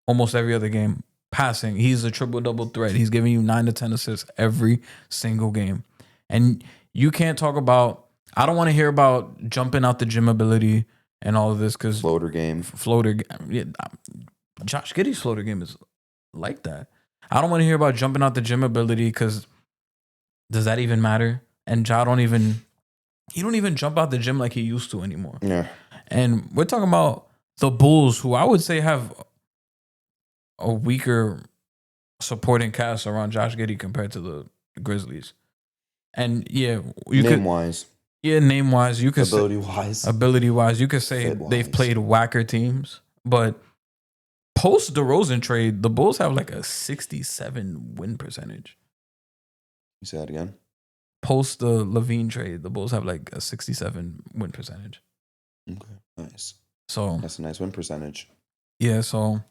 almost every other game. Passing. He's a triple-double threat. He's giving you 9 to 10 assists every single game. And you can't talk about, I don't want to hear about jumping out the gym ability and all of this because Floater game. Yeah, Josh Giddey's floater game is like that. I don't want to hear about jumping out the gym ability because does that even matter? And Ja don't even jump out the gym like he used to anymore. Yeah. And we're talking about the Bulls, who I would say have a weaker supporting cast around Josh Giddey compared to the Grizzlies. And yeah, Name-wise. Yeah, name wise, you could ability wise, you could say fit-wise. they've played whacker teams, but post DeRozan trade, the Bulls have like a 67 win percentage. You say that again? Post the Levine trade, the Bulls have like a 67 win percentage. Okay, nice. So that's a nice win percentage. Yeah, so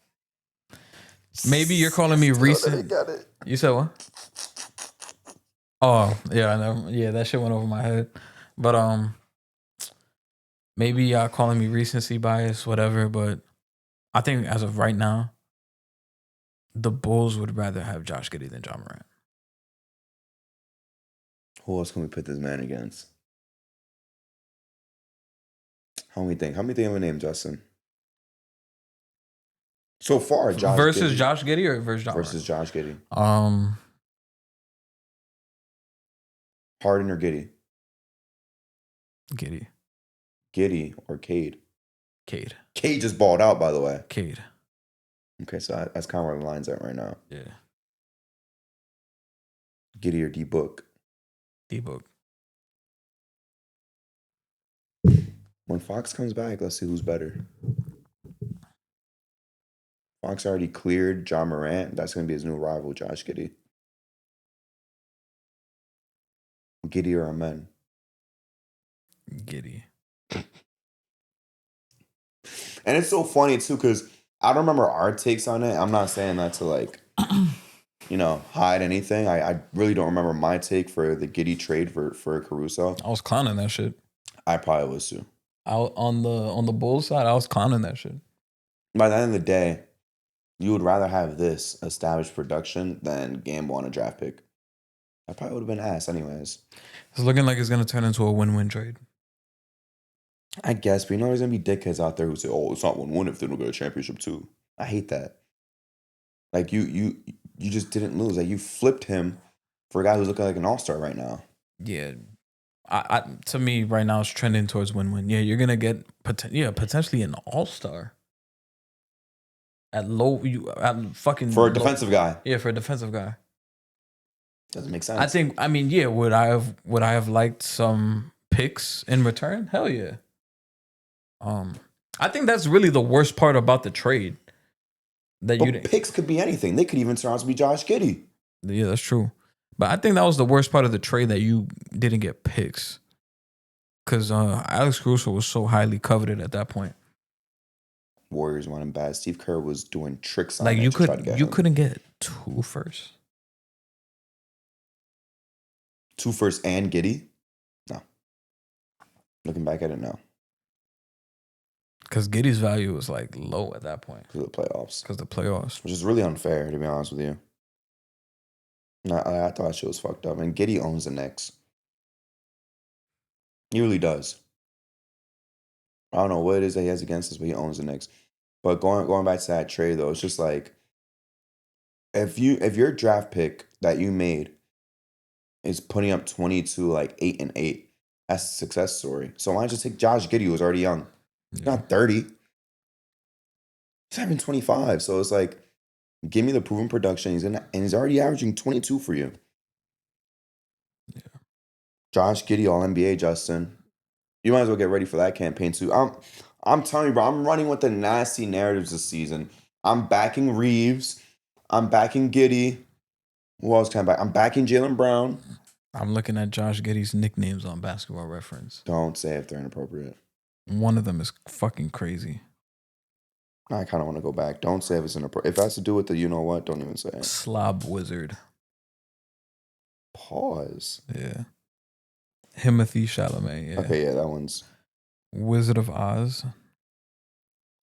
maybe you're calling me recent. Got it. You said what? Oh, yeah, I know. Yeah, that shit went over my head. But maybe y'all calling me recency bias, whatever, but I think as of right now, the Bulls would rather have Josh Giddey than Ja Morant. Who else can we put this man against? How many think of a name, Justin? So far, Josh versus Giddey. Josh Giddey or versus Ja versus Morant? Josh Giddey. Harden or Giddey? Giddey. Giddey or Cade? Cade. Cade just balled out, by the way. Cade. Okay, so that's kind of where the line's at right now. Yeah. Giddey or D-Book? D-Book. When Fox comes back, let's see who's better. Fox already cleared Ja Morant. That's going to be his new rival, Josh Giddey. Giddey or Amen? Giddey. And it's so funny, too, because I don't remember our takes on it. I'm not saying that to, like, hide anything. I really don't remember my take for the Giddey trade for Caruso. I was clowning that shit. I probably was, too. On the Bulls side, I was clowning that shit. By the end of the day, you would rather have this established production than gamble on a draft pick. I probably would have been ass anyways. It's looking like it's going to turn into a win-win trade. I guess, but there's going to be dickheads out there who say, oh, it's not win-win if they don't get a championship too. I hate that. Like, you just didn't lose. Like, you flipped him for a guy who's looking like an all-star right now. Yeah. To me, right now, it's trending towards win-win. Yeah, you're going to get potentially an all-star. At fucking for a defensive guy. Yeah, for a defensive guy. Doesn't make sense. Would I have liked some picks in return? Hell yeah. I think that's really the worst part about the trade. Picks could be anything. They could even turn out to be Josh Giddey. Yeah, that's true. But I think that was the worst part of the trade, that you didn't get picks. Because Alex Caruso was so highly coveted at that point. Warriors wanted him bad. Steve Kerr was doing tricks on like you couldn't get 2 firsts. 2 firsts and Giddey? No. Looking back at it, no. Because Giddey's value was like low at that point. Because of the playoffs. Which is really unfair, to be honest with you. I thought shit was fucked up. And Giddey owns the Knicks. He really does. I don't know what it is that he has against us, but he owns the Knicks. But going back to that trade, though, it's just like, if your draft pick that you made is putting up 22, like 8-8, that's a success story. So why not just take Josh Giddey, who's already young? He's not 30. He's having 25. So it's like, give me the proven production. He's already averaging 22 for you. Yeah. Josh Giddey, All NBA, Justin. You might as well get ready for that campaign too. I'm telling you, bro, I'm running with the nasty narratives this season. I'm backing Reeves. I'm backing Giddey. Who else can I back? I'm backing Jaylen Brown. I'm looking at Josh Giddey's nicknames on Basketball Reference. Don't say if they're inappropriate. One of them is fucking crazy. I kind of want to go back. Don't say if it's inappropriate. If it has to do with the you know what, don't even say it. Slob Wizard. Pause. Yeah. Timothy Chalamet. Yeah. Okay, yeah, that one's Wizard of Oz.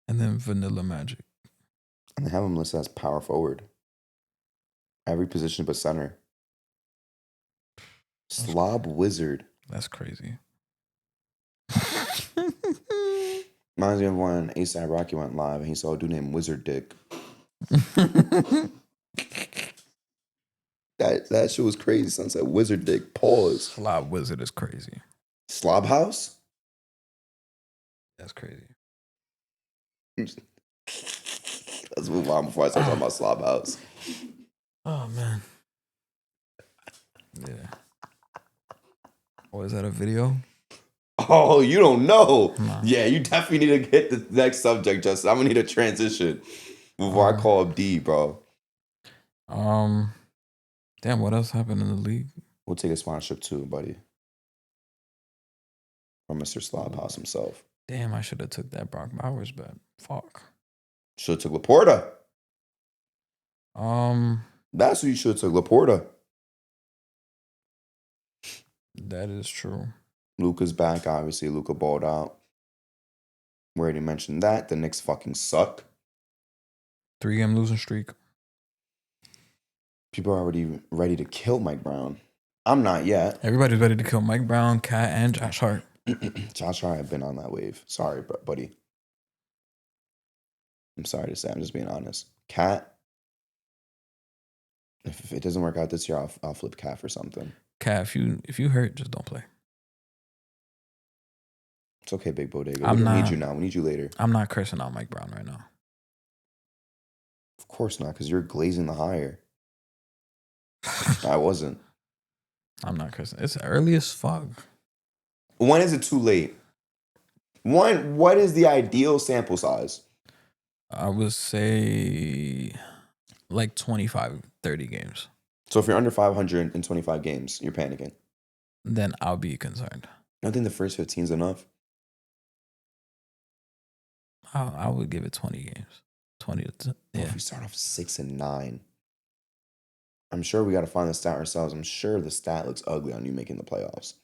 And then Vanilla Magic. And they have him listed as power forward. Every position but center. Slob Wizard. That's crazy. Reminds me of when A$AP Rocky went live and he saw a dude named Wizard Dick. That shit was crazy. Son said Wizard Dick. Pause. Slob Wizard is crazy. Slob House? That's crazy. Let's move on before I start talking about Slob House. Oh, man. Yeah. Oh, is that a video? Oh, you don't know. Nah. Yeah, you definitely need to get the next subject, Justin. I'm gonna need a transition before I call up D, bro. Damn, what else happened in the league? We'll take a sponsorship too, buddy. From Mr. Slob House himself. Damn, I should have took that Brock Bowers bet. Fuck. Should have took Laporta. Um, That's who you should have took, Laporta. that is true. Luka's back, obviously. Luka balled out. We already mentioned that. The Knicks fucking suck. 3-game losing streak. People are already ready to kill Mike Brown. I'm not yet. Everybody's ready to kill Mike Brown, Cat, and Josh Hart. Josh Hart have been on that wave. Sorry, buddy. I'm sorry to say. I'm just being honest. Cat. If it doesn't work out this year, I'll flip Cat for something. Cat, if you hurt, just don't play. It's okay, Big Bodega. We don't need you now. We need you later. I'm not cursing out Mike Brown right now. Of course not, because you're glazing the hire. I wasn't. I'm not cursing. It's early as fuck. When is it too late? What is the ideal sample size? I would say like 25, 30 games. So if you're under 525 games, you're panicking. Then I'll be concerned. I don't think the first 15 is enough. I would give it 20 games. 20 to yeah. If we start off 6-9, I'm sure we got to find the stat ourselves. I'm sure the stat looks ugly on you making the playoffs.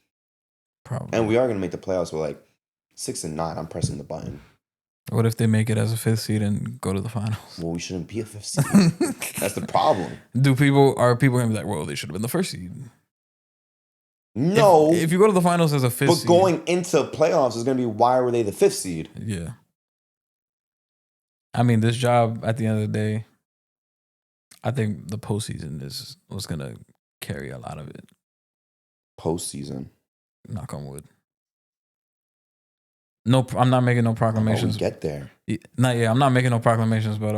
Probably. And we are going to make the playoffs with like 6-9. I'm pressing the button. What if they make it as a 5th seed and go to the finals? Well, we shouldn't be a 5th seed. That's the problem. Are people going to be like, well, they should have been the 1st seed? No. If you go to the finals as a 5th seed. But going into playoffs is going to be, why were they the 5th seed? Yeah. I mean, this job, at the end of the day, I think the postseason is what's going to carry a lot of it. Postseason? Knock on wood. No, I'm not making no proclamations. We get there. I'm not making no proclamations, but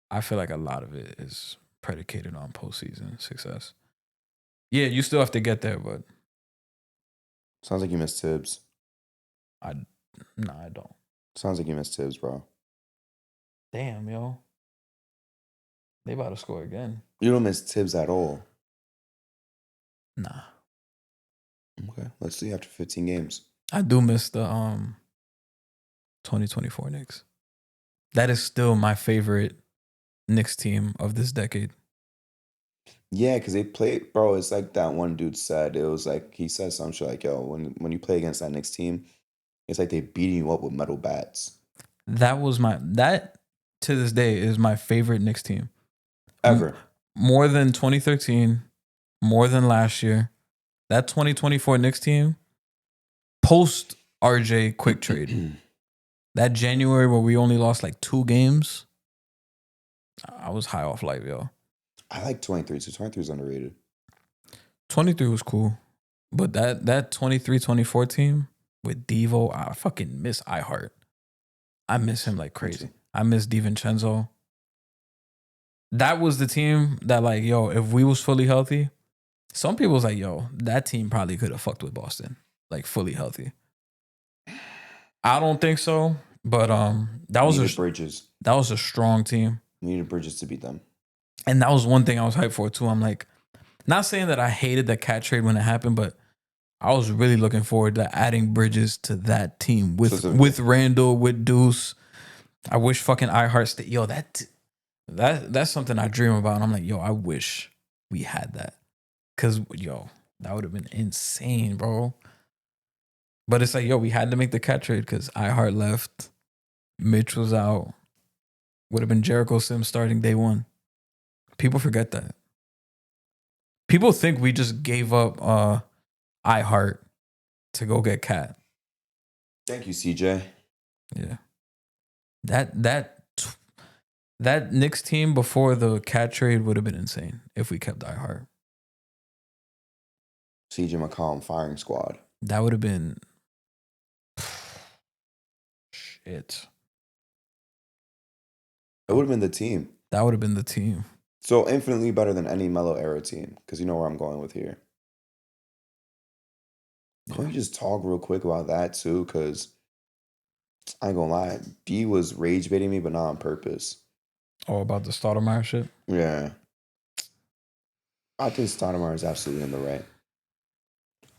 I feel like a lot of it is predicated on postseason success. Yeah, you still have to get there, but sounds like you miss Tibbs. I don't. Sounds like you miss Tibbs, bro. Damn, yo. They about to score again. You don't miss Tibbs at all. Nah. Okay, let's see after 15 games. I do miss the 2024 Knicks. That is still my favorite Knicks team of this decade. Yeah, because they played, bro. It's like that one dude said. It was like he said some shit like, "Yo, when you play against that Knicks team, it's like they beating you up with metal bats." That to this day is my favorite Knicks team Ever. More than 2013, more than last year. That 2024 Knicks team, post RJ quick trade. That January where we only lost like 2 games, I was high off life, yo. I like 23, so 23 is underrated. 23 was cool. But that 23-24 team with Devo, I fucking miss iHeart. I miss him like crazy. I miss DiVincenzo. That was the team that, like, yo, if we was fully healthy, some people was like, yo, that team probably could have fucked with Boston, like fully healthy. I don't think so, but that was a strong team. We needed Bridges to beat them. And that was one thing I was hyped for too. I'm like, not saying that I hated that cat trade when it happened, but I was really looking forward to adding Bridges to that team with Randall, with Deuce. I wish fucking iHeart stayed. Yo, that's something I dream about. And I'm like, yo, I wish we had that. Cause yo, that would have been insane, bro. But it's like, yo, we had to make the cat trade because iHeart left. Mitch was out. Would have been Jericho Sims starting day 1. People forget that. People think we just gave up iHeart to go get Cat. Thank you, CJ. Yeah. That Knicks team before the Cat trade would have been insane if we kept iHeart. CJ McCollum firing squad. That would have been shit. It would have been the team. That would have been the team. So infinitely better than any Melo era team, because you know where I'm going with here. Can we just talk real quick about that too? Because I ain't gonna lie, D was rage baiting me, but not on purpose. Oh, about the Stoudemire shit? Yeah. I think Stoudemire is absolutely in the right.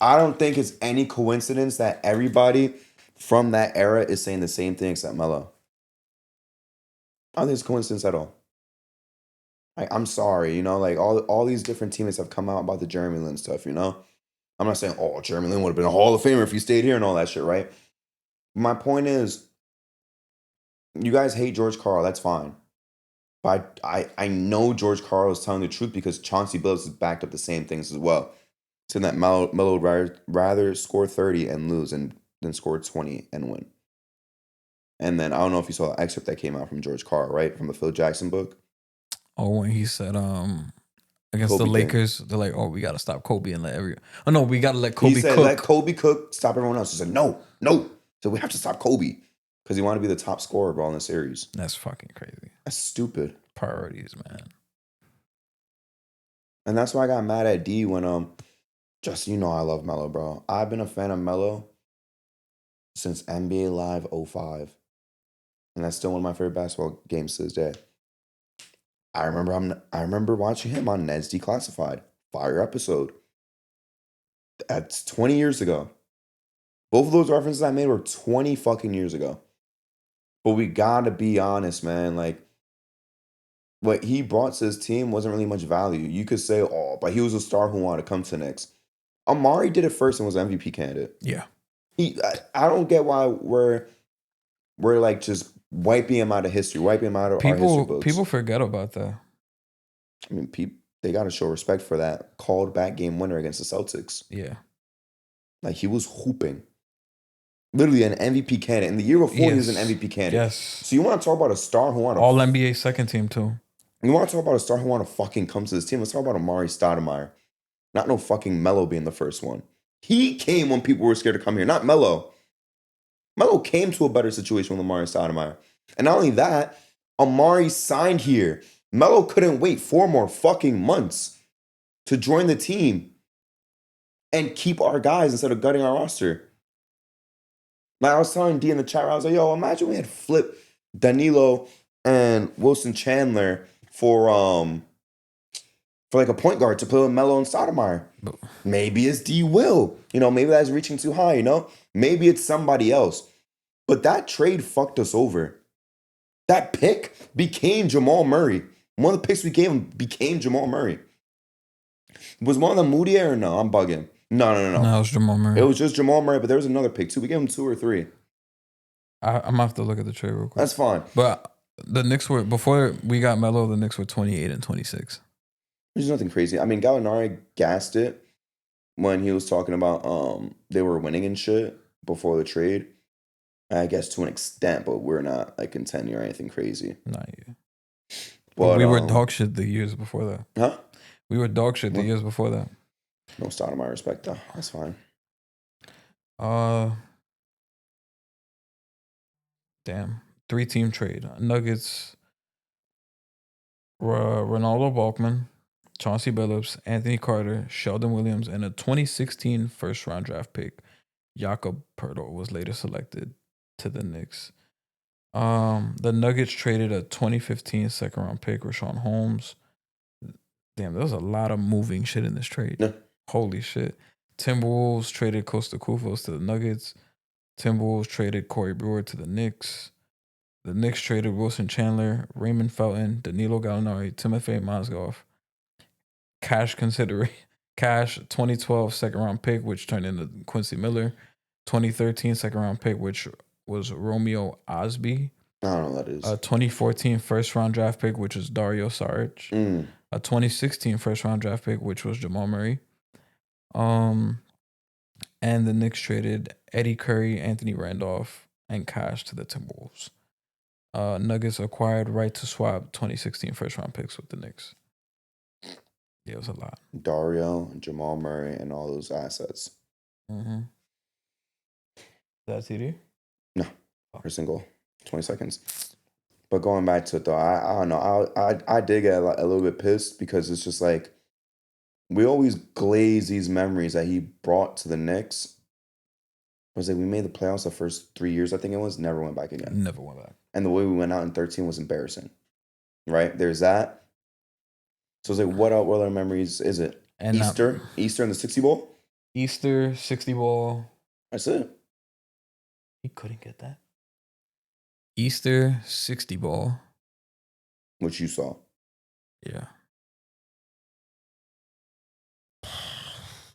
I don't think it's any coincidence that everybody from that era is saying the same thing except Melo. I don't think it's coincidence at all. I'm sorry, like all these different teammates have come out about the Jeremy Lin stuff, I'm not saying, oh, Jeremy Lin would have been a Hall of Famer if he stayed here and all that shit, right? My point is, you guys hate George Karl, that's fine. But I know George Karl is telling the truth because Chauncey Billups has backed up the same things as well. Saying that Melo would rather score 30 and lose than score 20 and win. And then I don't know if you saw the excerpt that came out from George Karl, right? From the Phil Jackson book. Oh, when he said against Kobe the thing. Lakers, they're like, oh, we gotta stop Kobe and let oh no, we gotta let Kobe He said, cook. let Kobe cook, stop everyone else. He said, no. So we have to stop Kobe. Because he wanted to be the top scorer of all in the series. That's fucking crazy. That's stupid. Priorities, man. And that's why I got mad at D when just I love Melo, bro. I've been a fan of Melo since NBA Live 05. And that's still one of my favorite basketball games to this day. I remember watching him on Ned's Declassified. Fire episode. That's 20 years ago. Both of those references I made were 20 fucking years ago. But we gotta be honest, man. Like, what he brought to his team wasn't really much value. You could say, oh, but he was a star who wanted to come to the Knicks. Amari did it first and was an MVP candidate. Yeah. I don't get why we're like just wiping him out of history, wiping him out of our history books. People forget about that. I mean, they got to show respect for that called back game winner against the Celtics. Yeah. Like, he was hooping. Literally an MVP candidate. And the year before, he was an MVP candidate. Yes. So you want to talk about a star who wanted All NBA second team, too. You want to talk about a star who wanted to fucking come to this team? Let's talk about Amari Stoudemire. Not no fucking Melo being the first one. He came when people were scared to come here, not Melo. Melo came to a better situation with Amari Stoudemire. And not only that, Amari signed here. Melo couldn't wait 4 more fucking months to join the team and keep our guys instead of gutting our roster. Like I was telling D in the chat, I was like, yo, imagine we had flipped Danilo and Wilson Chandler for like a point guard to play with Melo and Stoudemire. Maybe it's D Will. Maybe that's reaching too high, Maybe it's somebody else. But that trade fucked us over. That pick became Jamal Murray. One of the picks we gave him became Jamal Murray. Was one of them Moutier or no? I'm bugging. No. No, it was Jamal Murray. It was just Jamal Murray, but there was another pick too. We gave him 2 or 3. I'm gonna have to look at the trade real quick. That's fine. But the Knicks were, before we got Melo, the Knicks were 28 and 26. There's nothing crazy. I mean, Gallinari gassed it when he was talking about they were winning and shit before the trade. I guess to an extent, but we're not like contending or anything crazy. Not yet. But we were dog shit the years before that. Huh? We were dog shit the years before that. No Stoudemire respect though. That's fine. Damn. 3-team trade. Nuggets, Ronaldo Balkman, Chauncey Billups, Anthony Carter, Sheldon Williams, and a 2016 first-round draft pick. Jakob Poeltl was later selected to the Knicks. The Nuggets traded a 2015 second-round pick, Rashawn Holmes. Damn, there was a lot of moving shit in this trade. Yeah. Holy shit. Timberwolves traded Costa Kufos to the Nuggets. Timberwolves traded Corey Brewer to the Knicks. The Knicks traded Wilson Chandler, Raymond Felton, Danilo Gallinari, Timofey Mozgov. Cash 2012 second-round pick, which turned into Quincy Miller. 2013 second-round pick, which was Romeo Osby. I don't know what that is. A 2014 first-round draft pick, which was Dario Saric. A 2016 first-round draft pick, which was Jamal Murray. And the Knicks traded Eddie Curry, Anthony Randolph, and cash to the Timberwolves. Nuggets acquired right to swap 2016 first-round picks with the Knicks. Yeah, it was a lot. Dario, Jamal Murray, and all those assets. Mm-hmm. That TD? No, first single, 20 seconds. But going back to it though, I don't know. I did get a little bit pissed because it's just like we always glaze these memories that he brought to the Knicks was like we made the playoffs the first 3 years, I think it was, never went back again. Never went back. And the way we went out in 13 was embarrassing. Right? There's that. So it's like, what other memories is it? And Easter in the 60 ball? Easter, 60 ball. That's it. He couldn't get that. Easter, 60 ball. Which you saw. Yeah.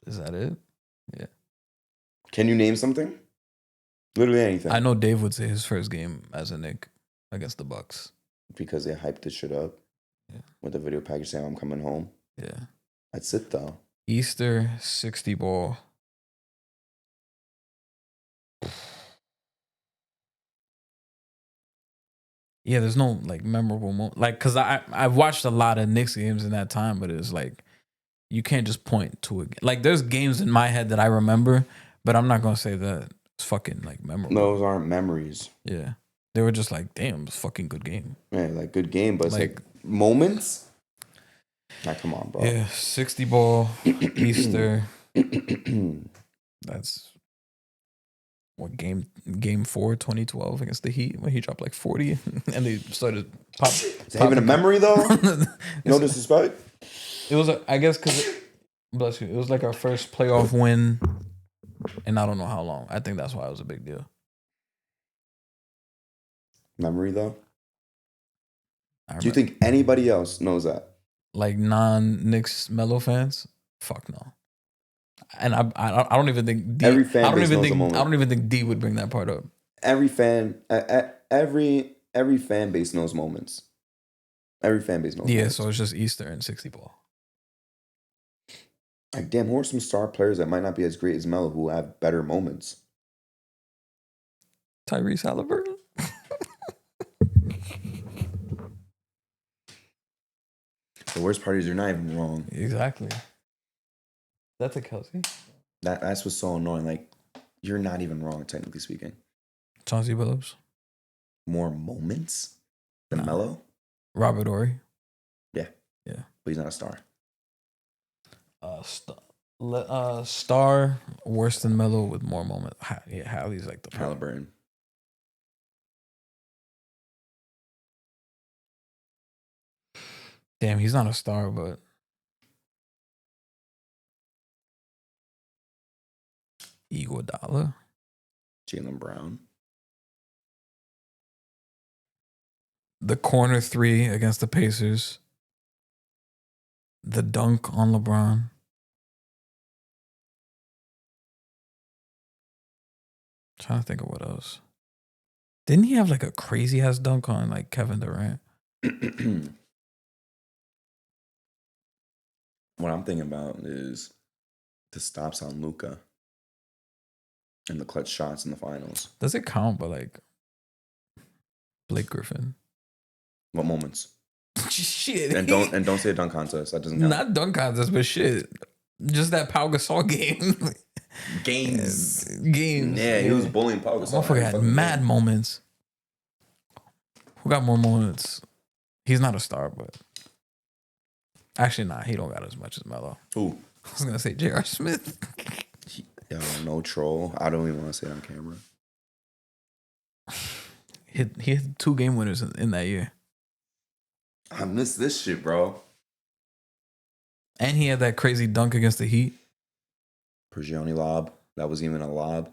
Is that it? Yeah. Can you name something? Literally anything. I know Dave would say his first game as a Knick against the Bucks. Because they hyped this shit up. Yeah. With the video package saying I'm coming home. Yeah. That's it though. Easter, 60 ball. Yeah, there's no like memorable moment. Like, cause I've watched a lot of Knicks games in that time, but it's like you can't just point to it. Like, there's games in my head that I remember, but I'm not gonna say that it's fucking like memorable. Those aren't memories. Yeah, they were just like, damn, it's a fucking good game. Yeah, like good game, but it's like moments. Nah, come on, bro. Yeah, 60 ball, Easter. That's what game 4, 2012 against the Heat when he dropped like 40 and they started pop. Is that even a memory though? No disrespect. It was, I guess, because bless you, it was like our first playoff win, and I don't know how long. I think that's why it was a big deal. Memory though. Do you think anybody else knows that? Like non-Knicks Melo fans? Fuck no. And I don't even think D, every fan base knows the moment. I don't even think D would bring that part up. Every fan base knows moments. Every fan base knows. Yeah, moments. So it's just Easter and 60 ball. Like, damn, who are some star players that might not be as great as Melo who have better moments? Tyrese Halliburton. The worst part is you're not even wrong. Exactly. That's a Kelsey. That's what's so annoying. Like, you're not even wrong, technically speaking. Chauncey Billups. More moments than Melo? Robert Horry. Yeah. Yeah. But he's not a star. Star worse than Melo with more moments. Yeah, Hallie's like the Halliburton. Damn, he's not a star, but Iguodala. Jaylen Brown. The corner 3 against the Pacers. The dunk on LeBron. Trying to think of what else. Didn't he have like a crazy ass dunk on like Kevin Durant? What I'm thinking about is the stops on Luka and the clutch shots in the finals. Does it count? But like Blake Griffin. What moments? Shit. And don't say a dunk contest. That doesn't count. Not dunk contest, but shit. Just that Pau Gasol game. Games. Yeah, he was bullying Pau Gasol. Motherfucker had mad moments. Who got more moments? He's not a star, but actually, nah, he don't got as much as Melo. Who? I was gonna say J.R. Smith. Yo, no troll. I don't even want to say it on camera. He had 2 game winners in that year. I miss this shit, bro. And he had that crazy dunk against the Heat. Prigioni lob. That wasn't even a lob.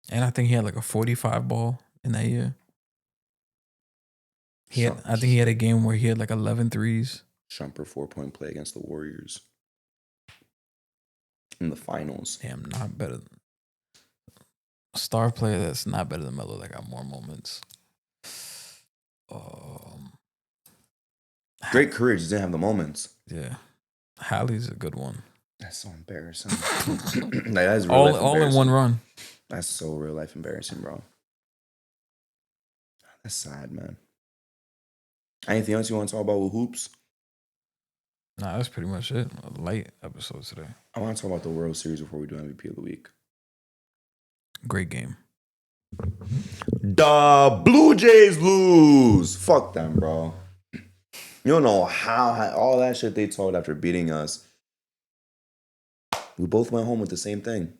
And I think he had like a 45 ball in that year. I think he had a game where he had like 11 threes. Shumper 4-point play against the Warriors in the finals. Damn, not better. A star player that's not better than Melo that got more moments. Great career, just didn't have the moments. Yeah. Hallie's a good one. That's so embarrassing. That is real life all in one run. That's so real life embarrassing, bro. That's sad, man. Anything else you want to talk about with hoops? Nah, that's pretty much it. A light episode today. I want to talk about the World Series before we do MVP of the week. Great game. The Blue Jays lose. Fuck them, bro. You don't know how all that shit they told after beating us. We both went home with the same thing.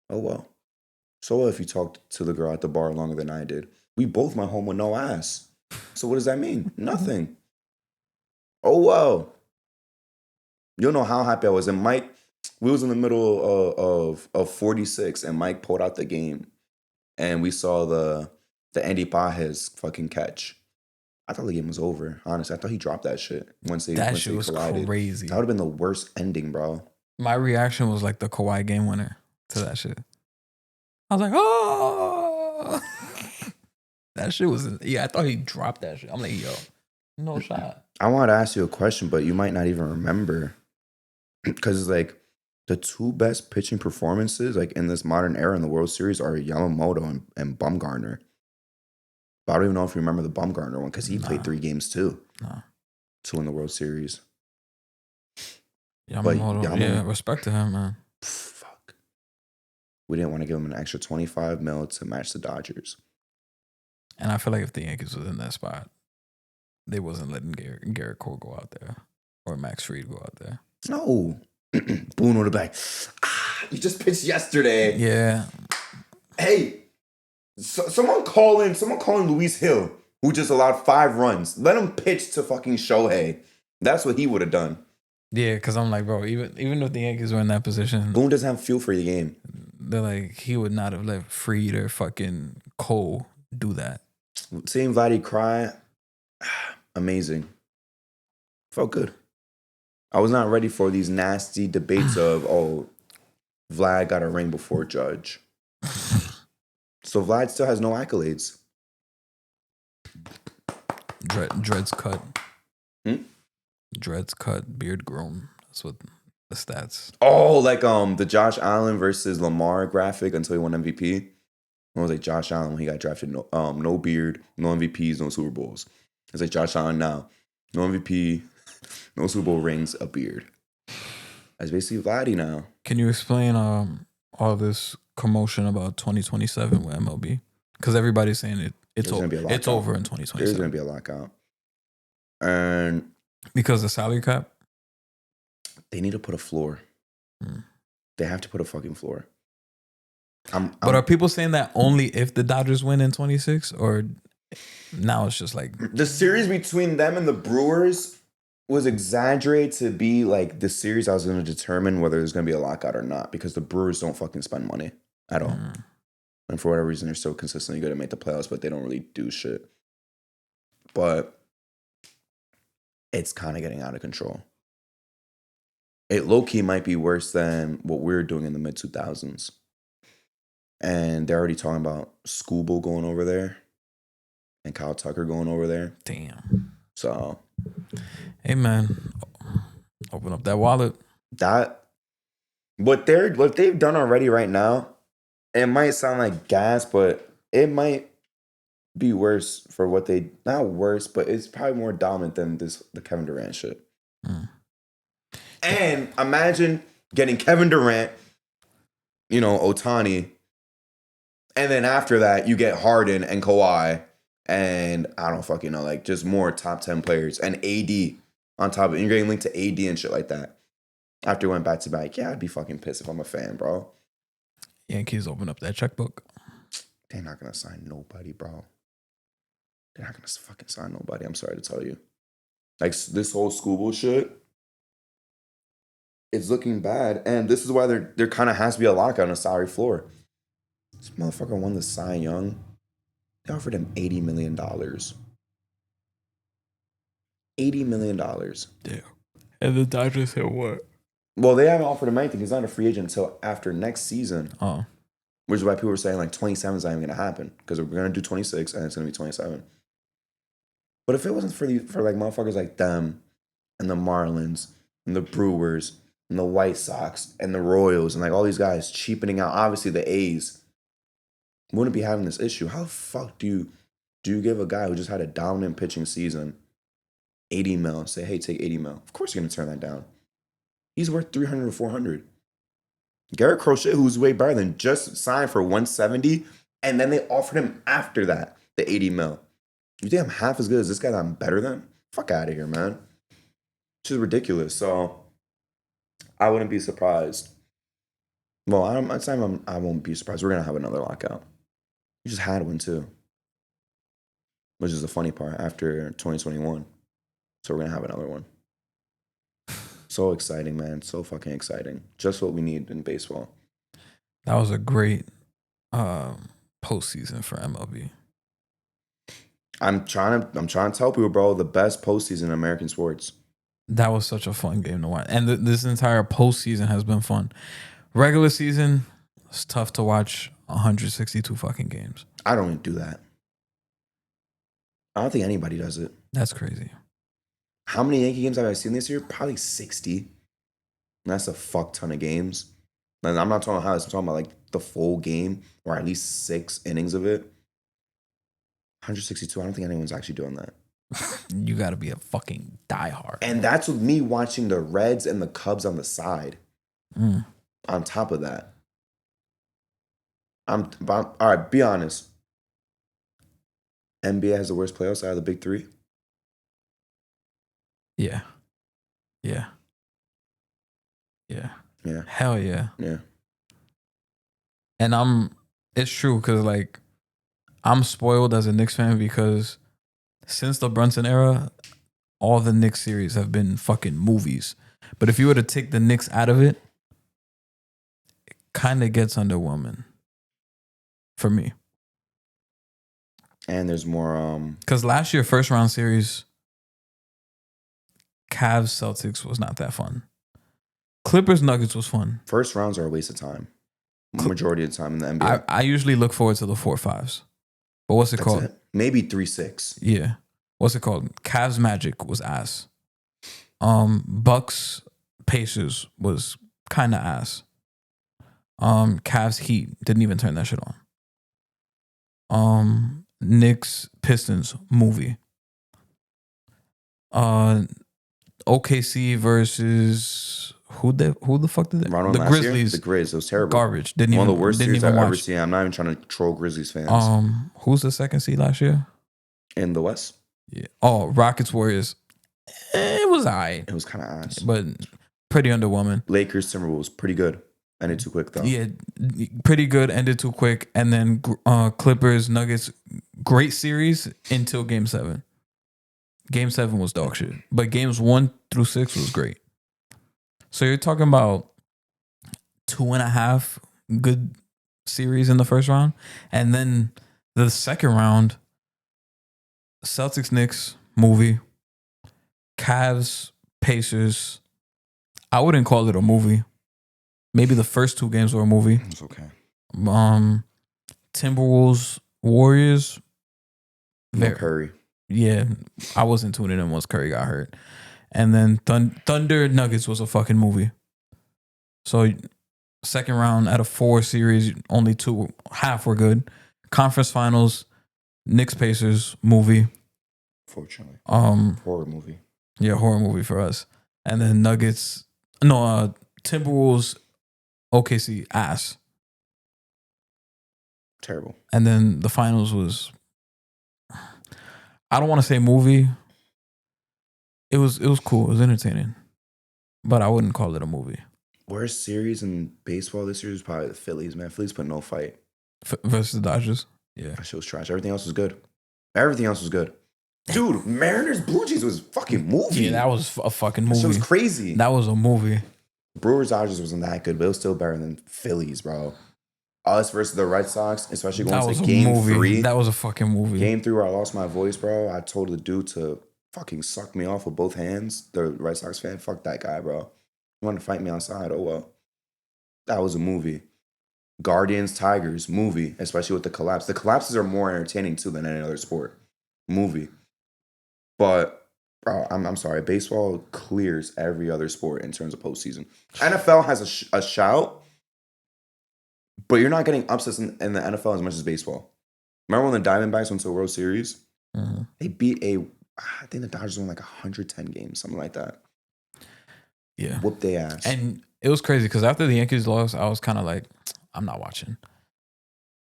Oh, well. So what if you talked to the girl at the bar longer than I did? We both went home with no ass. So what does that mean? Nothing. Oh, well. You don't know how happy I was. And Mike, we was in the middle of 46, and Mike pulled out the game. And we saw the Andy Pajes fucking catch. I thought the game was over, honestly. I thought he dropped that shit once they shit was collided. crazy. That would have been the worst ending, bro. My reaction was like the Kawhi game winner to that shit. I was like, oh. That shit was, I thought he dropped that shit. I'm like, yo, no shot. I wanted to ask you a question, but you might not even remember. Because it's like the two best pitching performances like in this modern era in the World Series are Yamamoto and Bumgarner. But I don't even know if you remember the Bumgarner one because he played 3 games too. Nah. To win the World Series. Yamamoto, yeah, respect to him, man. Fuck. We didn't want to give him an extra $25 million to match the Dodgers. And I feel like if the Yankees was in that spot, they wasn't letting Garrett Cole go out there or Max Fried go out there. No. Boone would have been like, you just pitched yesterday. Yeah. Hey, someone calling Luis Hill, who just allowed 5 runs. Let him pitch to fucking Shohei. That's what he would have done. Yeah, because I'm like, bro, even if the Yankees were in that position, Boone doesn't have feel for the game. They're like, he would not have let Fried or fucking Cole do that. Seeing Vladdy cry, amazing. Felt good. I was not ready for these nasty debates of, Vlad got a ring before Judge. So Vlad still has no accolades. Dreads cut. Dreads cut, beard grown. That's what the stats. Oh, like the Josh Allen versus Lamar graphic until he won MVP. It was like Josh Allen when he got drafted. No beard, no MVPs, no Super Bowls. It's like Josh Allen now. No MVP, no Super Bowl rings, a beard. That's basically Vladdy now. Can you explain all this commotion about 2027 with MLB? Because everybody's saying it's over in 2027. There's going to be a lockout. And because the salary cap? They need to put a floor. They have to put a fucking floor. But are people saying that only if the Dodgers win in 26? Or now it's just like... The series between them and the Brewers was exaggerated to be like the series I was going to determine whether there's going to be a lockout or not, because the Brewers don't fucking spend money at all. And for whatever reason, they're so consistently good at make the playoffs, but they don't really do shit. But it's kind of getting out of control. It low-key might be worse than what we were doing in the mid-2000s. And they're already talking about Scooble going over there and Kyle Tucker going over there. Damn. So... Hey, man. Open up that wallet. What they've done already right now, it might sound like gas, but it might be worse for what they... Not worse, but it's probably more dominant than the Kevin Durant shit. And imagine getting Kevin Durant, Ohtani, and then after that, you get Harden and Kawhi, and I don't fucking know, like just more top 10 players, and AD on top of it. You're getting linked to AD and shit like that. After it went back to back, yeah, I'd be fucking pissed if I'm a fan, bro. Yankees open up that checkbook. They're not going to sign nobody, bro. They're not going to fucking sign nobody. I'm sorry to tell you. Like, this whole Scooble shit, it's looking bad. And this is why there kind of has to be a lockout on a salary floor. This motherfucker won the Cy Young. They offered him $80 million. $80 million. Damn. And the Dodgers said what? Well, they haven't offered him anything. He's not a free agent until after next season. Oh. Which is why people were saying like 27 is not even going to happen. Because we're going to do 26 and it's going to be 27. But if it wasn't for like motherfuckers like them and the Marlins and the Brewers and the White Sox and the Royals and like all these guys cheapening out, obviously the A's wouldn't be having this issue. How the fuck do you give a guy who just had a dominant pitching season 80 mil, say, hey, take 80 mil? Of course you're going to turn that down. He's worth 300 or 400. Garrett Crochet, who's way better than, just signed for 170, and then they offered him after that the 80 mil. You think I'm half as good as this guy that I'm better than? Fuck out of here, man. Which is ridiculous. So I wouldn't be surprised. Well, I won't be surprised. We're gonna have another lockout. We just had one too, which is the funny part after 2021. So we're gonna have another one. So exciting, man! So fucking exciting. Just what we need in baseball. That was a great postseason for MLB. I'm trying to tell people, bro, the best postseason in American sports. That was such a fun game to watch, and this entire postseason has been fun. Regular season, it's tough to watch 162 fucking games. I don't even do that. I don't think anybody does it. That's crazy. How many Yankee games have I seen this year? Probably 60. And that's a fuck ton of games. And I'm not talking about highlights. I'm talking about like the full game or at least 6 innings of it. 162. I don't think anyone's actually doing that. You got to be a fucking diehard. And that's with me watching the Reds and the Cubs on the side. Mm. On top of that. All right, be honest. NBA has the worst playoffs out of the big 3. Yeah. Hell yeah. Yeah. And it's true because like I'm spoiled as a Knicks fan because since the Brunson era, all the Knicks series have been fucking movies. But if you were to take the Knicks out of it kind of gets underwhelming for me. And there's more because last year first round series Cavs Celtics was not that fun. Clippers Nuggets was fun. First rounds are a waste of time. Majority of the time in the NBA. I usually look forward to the 4-5s. But what's it called? Maybe 3-6. Yeah. What's it called? Cavs Magic was ass. Bucks Pacers was kind of ass. Cavs Heat didn't even turn that shit on. Knicks Pistons movie. OKC versus who the fuck did they? The Grizzlies. The Grizz. It was terrible. Garbage. One of the worst series I've ever seen. I'm not even trying to troll Grizzlies fans. Who's the second seed last year? In the West? Yeah. Oh, Rockets Warriors. It was alright. It was kind of ass. But pretty underwhelming. Lakers Timberwolves. Pretty good. Ended too quick though. Yeah, pretty good. Ended too quick. And then Clippers Nuggets. Great series until Game 7. Game 7 was dog shit. But games 1 through 6 was great. So you're talking about 2.5 good series in the first round. And then the second round, Celtics Knicks movie. Cavs Pacers. I wouldn't call it a movie. Maybe the first 2 games were a movie. It's okay. Timberwolves Warriors. No Curry. Yeah, I wasn't tuning in once Curry got hurt. And then Thunder Nuggets was a fucking movie. So second round out of 4 series, only 2.5 were good. Conference finals, Knicks Pacers movie. Fortunately. Horror movie. Yeah, horror movie for us. And then Timberwolves OKC ass. Terrible. And then the finals was, I don't want to say movie. It was cool. It was entertaining. But I wouldn't call it a movie. Worst series in baseball this year is probably the Phillies, man. Phillies put no fight. Versus the Dodgers? Yeah. That shit was trash. Everything else was good. Dude, Mariners Blue Jays was a fucking movie. Yeah, that was a fucking movie. That shit was crazy. That was a movie. Brewers Dodgers wasn't that good, but it was still better than Phillies, bro. Us versus the Red Sox, especially going to Game 3. That was a fucking movie. Game 3 where I lost my voice, bro. I told the dude to fucking suck me off with both hands. The Red Sox fan, fuck that guy, bro. He wanted to fight me outside. Oh, well. That was a movie. Guardians, Tigers, movie, especially with the collapse. The collapses are more entertaining, too, than any other sport. Movie. But, bro, I'm sorry. Baseball clears every other sport in terms of postseason. NFL has a shout, but you're not getting upsets in the NFL as much as baseball. Remember when the Diamondbacks went to a World Series? Mm-hmm. They beat I think the Dodgers won like 110 games, something like that. Yeah. Whoop their ass. And it was crazy because after the Yankees lost, I was kind of like, I'm not watching.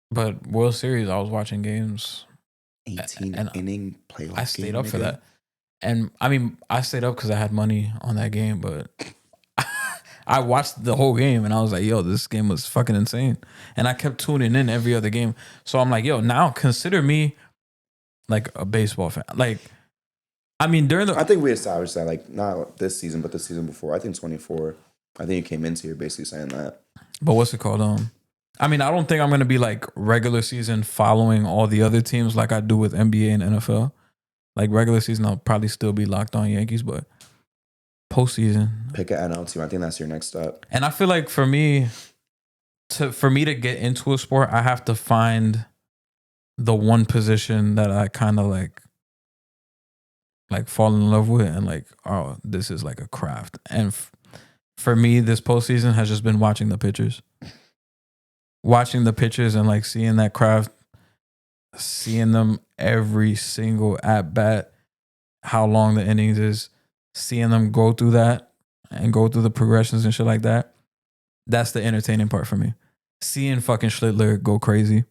But World Series, I was watching games. 18 inning playoff. I stayed up for that. And I mean, I stayed up because I had money on that game, but I watched the whole game and I was like, yo, this game was fucking insane. And I kept tuning in every other game. So I'm like, yo, now consider me like a baseball fan. Like, I mean, I think we established that, like, not this season, but the season before. I think 24. I think you came into here basically saying that. But what's it called? I mean, I don't think I'm gonna be like regular season following all the other teams like I do with NBA and NFL. Like regular season, I'll probably still be locked on Yankees, but postseason, pick an NL team. I think that's your next step. And I feel like for me to get into a sport, I have to find the one position that I kind of like fall in love with, and like, oh, this is like a craft. And for me, this postseason has just been watching the pitchers. Watching the pitchers and like seeing that craft, seeing them every single at bat, how long the innings is, seeing them go through that and go through the progressions and shit like that. That's the entertaining part for me. Seeing fucking Schlittler go crazy,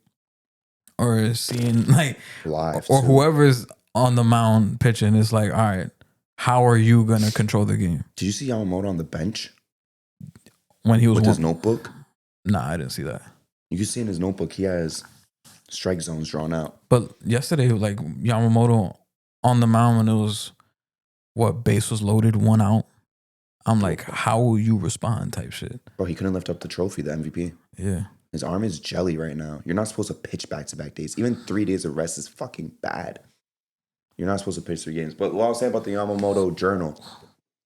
or seeing like live, or whoever's on the mound pitching is like, all right, how are you gonna control the game? Did you see Ja Morant on the bench when he was with his notebook? Nah, I didn't see that. You can see in his notebook he has strike zones drawn out. But yesterday, like Yamamoto on the mound when it was base was loaded, 1 out. I'm like, how will you respond? Type shit. Bro, he couldn't lift up the trophy, the MVP. Yeah. His arm is jelly right now. You're not supposed to pitch back-to-back days. Even 3 days of rest is fucking bad. You're not supposed to pitch 3 games. But what I was saying about the Yamamoto journal.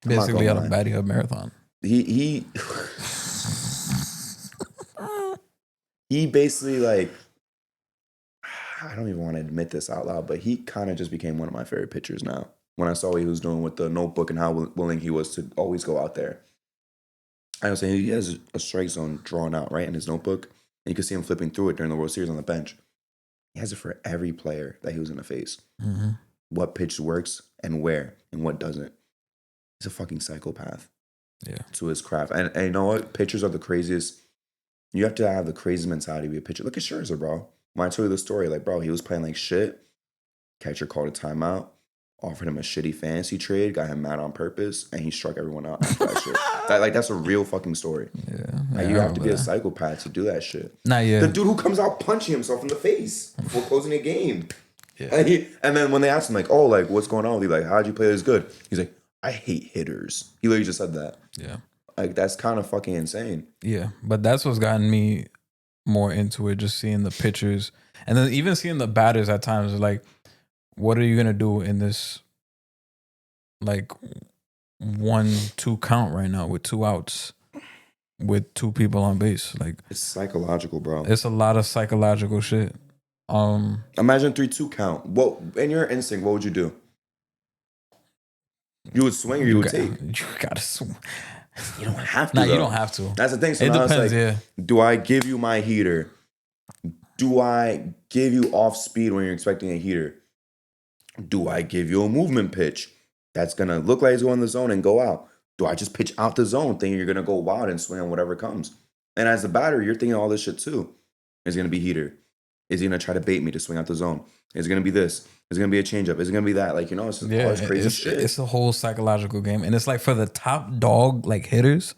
Basically on a baddie up marathon. He basically, like, I don't even want to admit this out loud, but he kind of just became one of my favorite pitchers now. When I saw what he was doing with the notebook and how willing he was to always go out there. I was saying he has a strike zone drawn out, right, in his notebook. And you could see him flipping through it during the World Series on the bench. He has it for every player that he was going to face. Mm-hmm. What pitch works and where and what doesn't. He's a fucking psychopath. Yeah. To his craft. And you know what? Pitchers are the craziest. You have to have the craziest mentality to be a pitcher. Look at Scherzer, bro. When I told you the story, like, bro, he was playing like shit. Catcher called a timeout. Offered him a shitty fantasy trade. Got him mad on purpose. And he struck everyone out after that shit. That's a real fucking story. Yeah. Like, you have to be a psychopath to do that shit. Nah, yeah. The dude who comes out punching himself in the face before closing a game. Yeah. And then when they asked him, like, oh, like, what's going on with you? Like, how'd you play this good? He's like, I hate hitters. He literally just said that. Yeah. Like, that's kind of fucking insane. Yeah. But that's what's gotten me more into it, just seeing the pitchers. And then even seeing the batters at times, like, what are you going to do in this, like, 1-2 count right now with 2 outs with 2 people on base? Like, it's psychological, bro. It's a lot of psychological shit. Imagine 3-2 count. What, in your instinct, what would you do? You would swing or you would take? You gotta swing. You don't have to. Nah, though. you don't have to. That's the thing. So it now depends, it's like, do I give you my heater? Do I give you off speed when you're expecting a heater? Do I give you a movement pitch that's going to look like it's going in the zone and go out? Do I just pitch out the zone thinking you're going to go wild and swing on whatever comes? And as a batter, you're thinking all this shit too. Is it going to be heater? Is he going to try to bait me to swing out the zone? Is it going to be this? Is it going to be a changeup? Is it going to be that? Like, you know, it's just all this crazy shit. It's a whole psychological game. And it's like for the top dog, like hitters,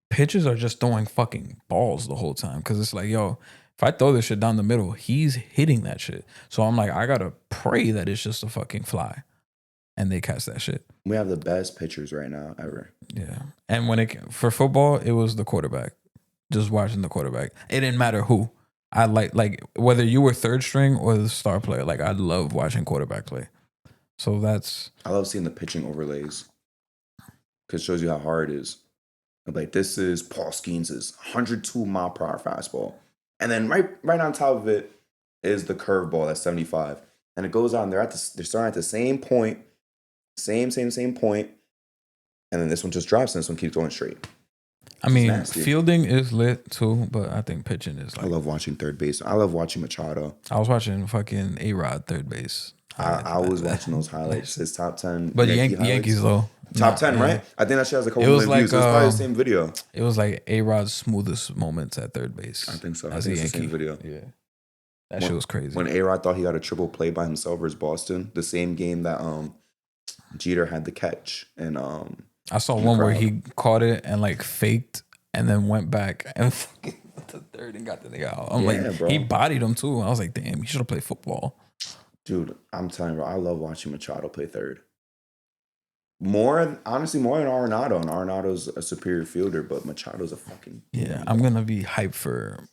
pitchers are just throwing fucking balls the whole time. Because it's like, yo, if I throw this shit down the middle, he's hitting that shit. So I'm like, I got to pray that it's just a fucking fly. And they catch that shit. We have the best pitchers right now ever. Yeah. And for football, it was the quarterback. Just watching the quarterback. It didn't matter who. I like whether you were third string or the star player. Like, I love watching quarterback play. So I love seeing the pitching overlays because it shows you how hard it is. Like, this is Paul Skeens' 102 mile per hour fastball, and then right on top of it is the curveball that's 75, and it goes on. They're starting at the same point, same point, and then this one just drops and this one keeps going straight. I mean, fielding is lit too, but I think pitching is like... I love watching third base. I love watching Machado. I was watching fucking A-Rod third base. I was watching those highlights. His top 10. But Yankees though. Top 10, right? I think that shit has a couple million views. It was probably the same video. It was like A-Rod's smoothest moments at third base. I think so. As a Yankee. It's the same video. Yeah. That shit was crazy. When A-Rod thought he got a triple play by himself versus Boston, the same game that Jeter had the catch. And I saw one where he caught it and like faked and then went back and fucking the third and got the nigga out. I'm like, bro. He bodied him too. I was like, damn, you should have played football. Dude, I'm telling you, bro, I love watching Machado play third. Honestly, more than Arenado. And Arenado's a superior fielder, but Machado's a fucking... Yeah, I'm going to be hyped for...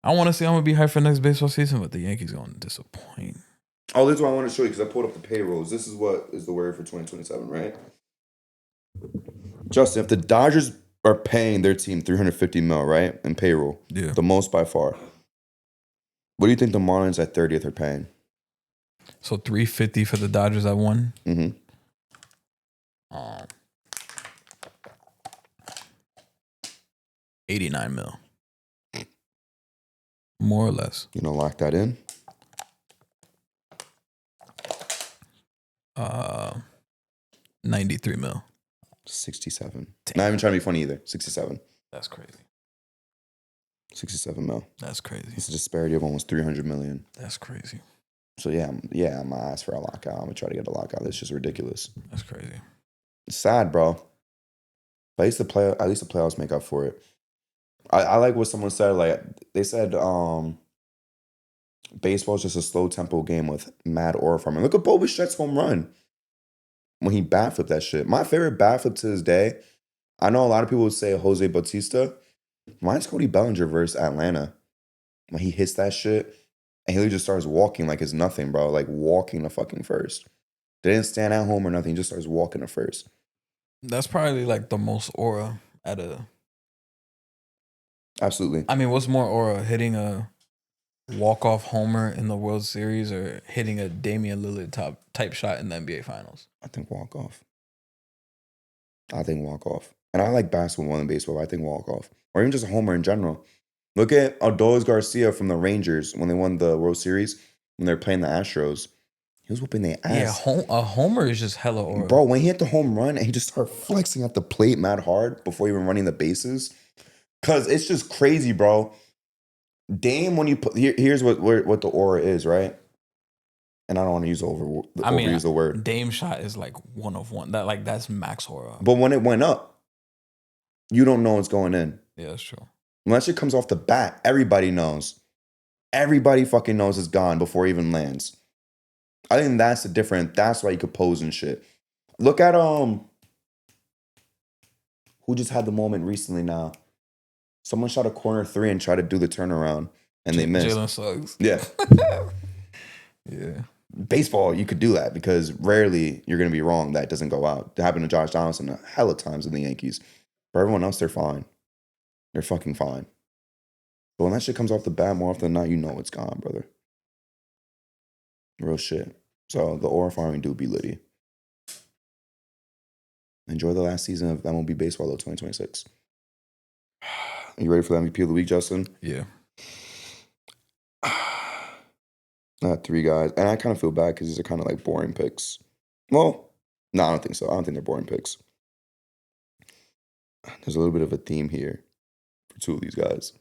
I want to see I'm going to be hyped for next baseball season, but the Yankees going to disappoint. Oh, this is what I want to show you because I pulled up the payrolls. This is what is the word for 2027, right? Justin, if the Dodgers are paying their team $350 million, right, in payroll, the most by far, what do you think the Marlins at 30th are paying? So $350 for the Dodgers at one? Mm-hmm. 89 mil. More or less. You know, lock that in. 93 mil. 67. Damn. Not even trying to be funny either. 67. That's crazy. 67 mil. That's crazy. It's a disparity of almost 300 million. That's crazy. So I'm gonna ask for a lockout. I'm gonna try to get a lockout. It's just ridiculous. That's crazy. It's sad, bro. But at least the playoffs make up for it. I like what someone said. Like they said, baseball is just a slow tempo game with mad aura from it. Look at Bo Bichette's home run when he bat flipped that shit. My favorite bat flip to this day. I know a lot of people would say Jose Bautista. Mine's Cody Bellinger versus Atlanta when he hits that shit and he just starts walking like it's nothing, bro. Like walking to fucking first. They didn't stand at home or nothing. He just starts walking to first. That's probably like the most aura at a. Absolutely. I mean, what's more aura, hitting a walk-off homer in the World Series or hitting a Damian Lillard type shot in the NBA Finals? I think walk-off. And I like basketball more than baseball, but I think walk-off. Or even just a homer in general. Look at Adolis Garcia from the Rangers when they won the World Series, when they were playing the Astros. He was whooping their ass. Yeah, a homer is just hella aura. Bro, when he hit the home run and he just started flexing at the plate mad hard before even running the bases. Because it's just crazy, bro. Dame, when you put... Here's what the aura is, right? And I don't want to overuse the word. Dame shot is like one of one. That's max aura. But when it went up, you don't know it's going in. Yeah, that's true. Unless it comes off the bat, everybody knows. Everybody fucking knows it's gone before it even lands. I think that's the difference. That's why you could pose and shit. Look at who just had the moment recently now. Someone shot a corner three and tried to do the turnaround, and they missed. Jalen Suggs. Yeah. Yeah. Baseball, you could do that because rarely you're going to be wrong. That doesn't go out. It happened to Josh Donaldson a hell of times in the Yankees. For everyone else, they're fine. They're fucking fine. But when that shit comes off the bat more often than not, you know it's gone, brother. Real shit. So the aura farming do be litty. Enjoy the last season of MLB Baseball, though, 2026. Are you ready for the MVP of the week, Justin? Yeah. I had three guys. And I kind of feel bad because these are kind of like boring picks. Well, no, I don't think so. I don't think they're boring picks. There's a little bit of a theme here for two of these guys.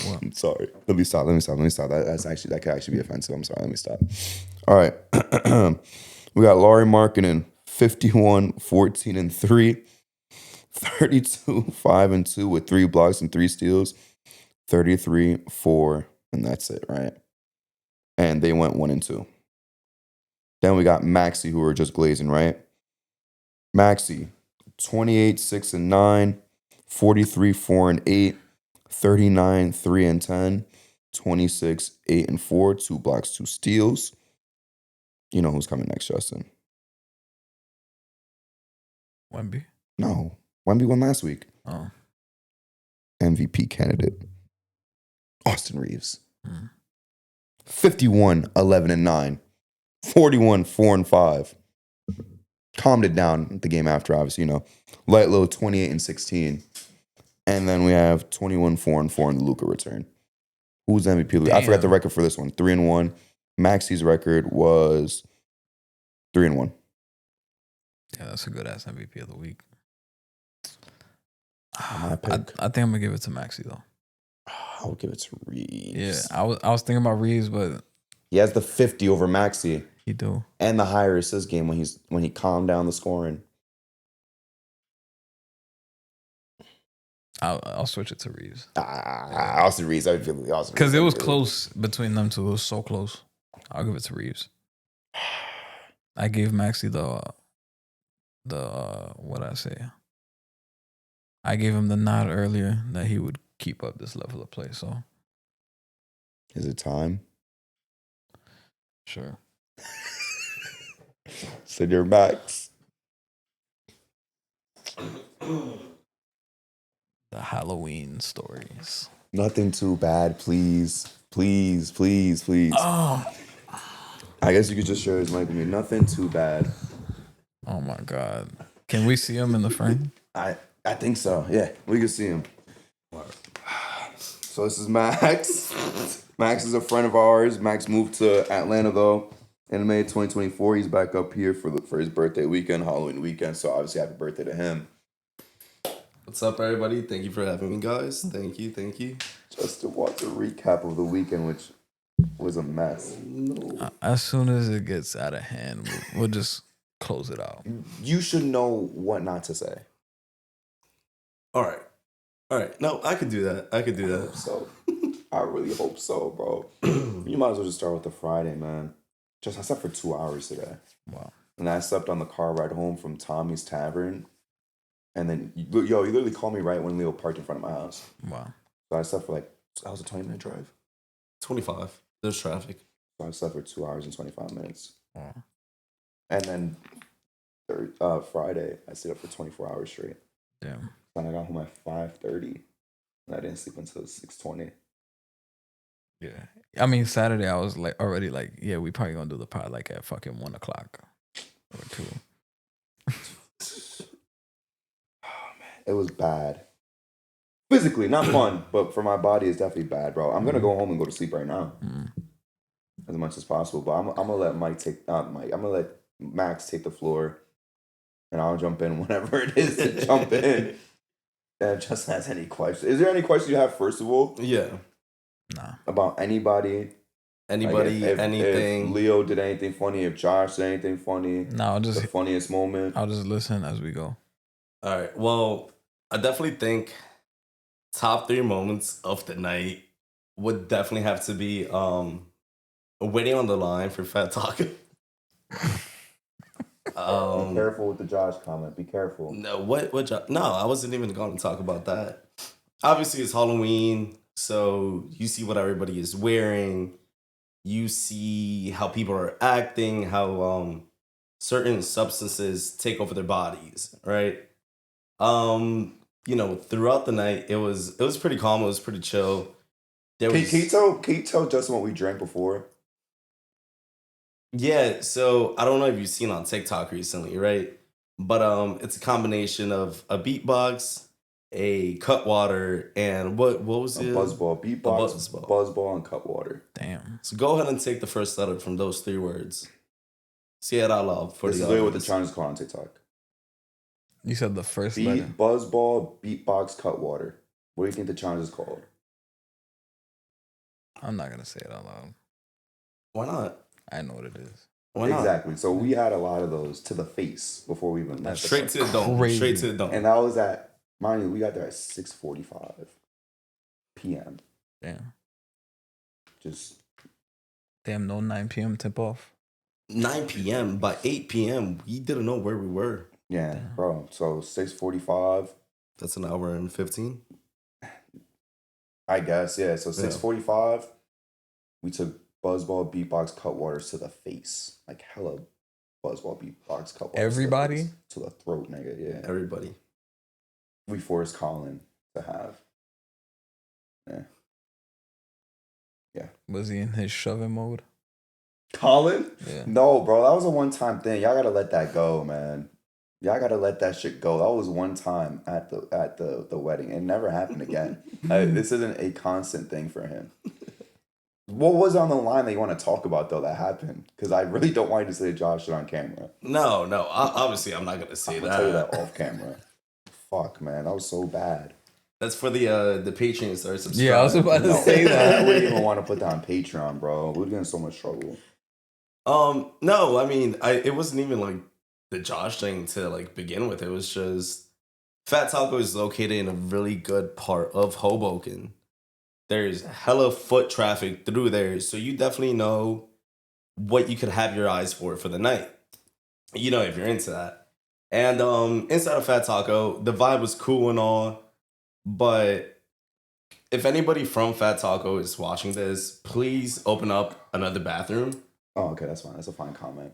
What? I'm sorry. Let me stop. That could actually be offensive. I'm sorry. Let me stop. All right. We got Laurie Markkinen, 51, 14, and 3. 32, 5, and 2 with 3 blocks and 3 steals. 33, 4, and that's it, right? And they went 1 and 2. Then we got Maxey, who were just glazing, right? Maxey, 28, 6, and 9. 43, 4, and 8. 39, 3, and 10. 26, 8, and 4. 2 blocks, 2 steals. You know who's coming next, Justin? Wemby? No. Wemby won last week. Oh. MVP candidate. Austin Reeves. 51, 11, and 9. 41, 4, and 5. Calmed it down the game after, obviously, you know. Light low, 28 and 16. And then we have 21, 4, and 4 in the Luka return. Who's the MVP of the week? I forgot the record for this one. 3 and 1. Maxey's record was 3 and 1. Yeah, that's a good ass MVP of the week. I think I'm gonna give it to Maxey though. I would give it to Reeves. Yeah, I was thinking about Reeves, but he has the 50 over Maxey. He do. And the higher assist game when he calmed down the scoring. I'll switch it to Reeves. Austin Reeves. I feel Austin Because it Reeves. was close between them two. It was so close. I'll give it to Reeves. I gave Maxey the what I say. I gave him the nod earlier that he would keep up this level of play. So, Is it time? sure. Send your Max. The Halloween stories. Nothing too bad, please. Please, please, please. Oh. I guess you could just share his mic with me. Nothing too bad. Oh my God. Can we see him in the frame? I think so. Yeah, we can see him. So this is Max. Max is a friend of ours. Max moved to Atlanta though in May 2024. He's back up here for his birthday weekend, Halloween weekend. So obviously happy birthday to him. What's up, everybody? Thank you for having me, guys. Thank you. Just wants a recap of the weekend, which was a mess. As soon as it gets out of hand, we'll just close it out. You should know what not to say. All right. No, I could do that. So I really hope so, bro. You might as well just start with the Friday, man. I slept for 2 hours today. Wow. And I slept on the car ride home from Tommy's Tavern. And then, you literally called me right when Leo parked in front of my house. Wow. So I slept for that was a 20-minute drive. 25. There's traffic. So I slept for 2 hours and 25 minutes. Wow. And then Friday, I stayed up for 24 hours straight. Damn. And I got home at 5:30. And I didn't sleep until 6:20. Yeah. I mean, Saturday, I was already yeah, we probably gonna do the pod at fucking 1 o'clock or 2. It was bad. Physically, not fun, but for my body, it's definitely bad, bro. I'm going to go home and go to sleep right now as much as possible. But I'm going to let I'm going to let Max take the floor, and I'll jump in whenever it is to jump in. And just has any questions. Is there any questions you have, first of all? Yeah. Nah. About anybody? Anything. If Leo did anything funny, if Josh did anything funny. No, I'll just the funniest moment. I'll just listen as we go. All right. Well, I definitely think top 3 moments of the night would definitely have to be waiting on the line for Fat Taco. Be careful with the Josh comment. Be careful. No, what No, I wasn't even going to talk about that. Obviously, it's Halloween, so you see what everybody is wearing. You see how people are acting, how certain substances take over their bodies, right? Throughout the night, it was pretty calm. It was pretty chill. Can you tell Justin what we drank before? Yeah, so I don't know if you've seen on TikTok recently, right? But it's a combination of a beatbox, a Cutwater, and what was it? A buzzball. Beatbox, buzzball, and Cutwater. Damn. So go ahead and take the first letter from those 3 words. Say it out loud for this the is literally what the audience. challenge is called on TikTok. You said the first letter. Buzzball, beatbox, Cutwater. What do you think the challenge is called? I'm not gonna say it out loud. Why not? I know what it is. Why not? Exactly. So we had a lot of those to the face before we even met. Straight to the dome. Crazy. Straight to the dome. And that was mind you, we got there at 6:45 p.m. Damn. Just Damn, no 9 p.m. tip off. 9 p.m. By 8 p.m., we didn't know where we were. yeah, Damn. bro. So 6:45. That's an hour and 15. I guess, yeah. So 6:45, we took buzzball, beatbox, Cutwaters to the face. Like hella buzzball, beatbox, Cutwaters. Everybody? To the throat, nigga. Yeah. Everybody. We forced Colin to have. Yeah. Was he in his shoving mode? Colin? Yeah. No, bro. That was a one-time thing. Y'all gotta let that go, man. Y'all gotta let that shit go. That was one time at the wedding. It never happened again. This isn't a constant thing for him. What was on the line that you want to talk about though that happened? Because I really don't want you to say Josh shit on camera. No. Obviously, I'm not gonna say I'm that. gonna tell you that off camera. Fuck, man, that was so bad. That's for the Patreon start subscribe. Yeah, I was about to say that. I wouldn't even want to put that on Patreon, bro. We'd get in so much trouble. No, I mean, it wasn't even like the Josh thing to like begin with. It was just Fat Taco is located in a really good part of Hoboken. There's hella foot traffic through there, so you definitely know what you could have your eyes for the night. You know, if you're into that. And inside of Fat Taco, the vibe was cool and all, but if anybody from Fat Taco is watching this, please open up another bathroom. Oh, okay, that's fine. That's a fine comment.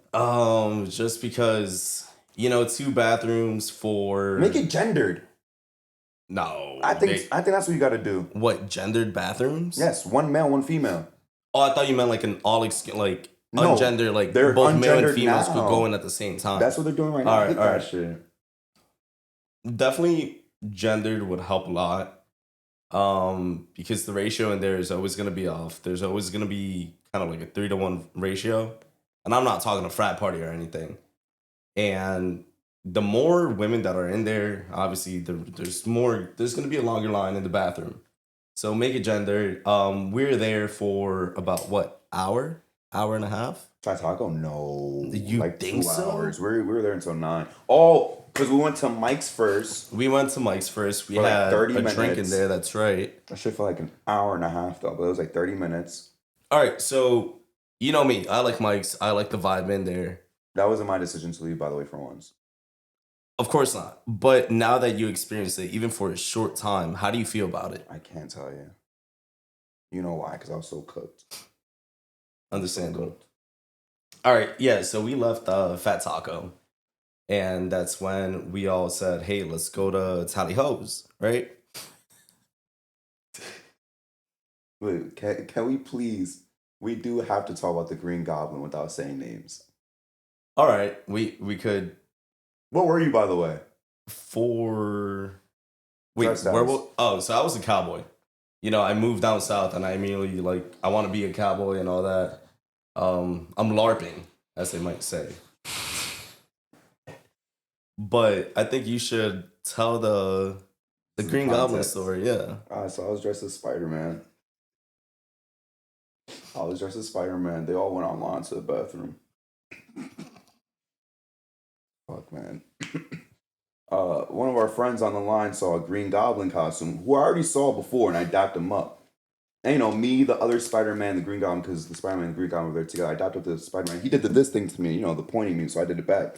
Just because, you know, 2 bathrooms for Make it gendered. No. I think that's what you got to do. What, gendered bathrooms? Yes, one male, one female. Oh, I thought you meant like an No, ungendered, like they're both male and ungendered females now. could go in at the same time. That's what they're doing right now. All right, all that right. shit. Definitely gendered would help a lot. Because the ratio in there is always going to be off. There's always going to be kind of like a 3-to-1 ratio. And I'm not talking a frat party or anything. And the more women that are in there, obviously there's going to be a longer line in the bathroom. So make it gendered. We're there for about what, hour and a half? Fat Taco? No. You like think 2 so? hours. We were there until 9. Oh, because we went to Mike's first. We went to Mike's first. We For like had 30 a drink in minutes. there. That's right. That shit felt like an hour and a half though, but it was like 30 minutes. All right, so you know me. I like Mike's. I like the vibe in there. That wasn't my decision to leave, by the way, for once. Of course not. But now that you experienced it, even for a short time, how do you feel about it? I can't tell you. You know why? Because I was so cooked. Understandable. All right, yeah. So we left Fat Taco, and that's when we all said, "Hey, let's go to Tally Ho's," right? Wait, can we please? We do have to talk about the Green Goblin without saying names. All right, we could. What were you, by the way? So I was a cowboy. You know, I moved down south, and I immediately I want to be a cowboy and all that. I'm LARPing, as they might say. But I think you should tell the Green Goblin story, yeah. So I was dressed as Spider-Man. They all went online to the bathroom. Fuck, man. One of our friends on the line saw a Green Goblin costume, who I already saw before, and I dapped him up. And, you know, me, the other Spider-Man, the Green Goblin, because the Spider-Man and the Green Goblin were there together. I dapped up the Spider-Man. He did this thing to me, you know, the pointing me, so I did it back.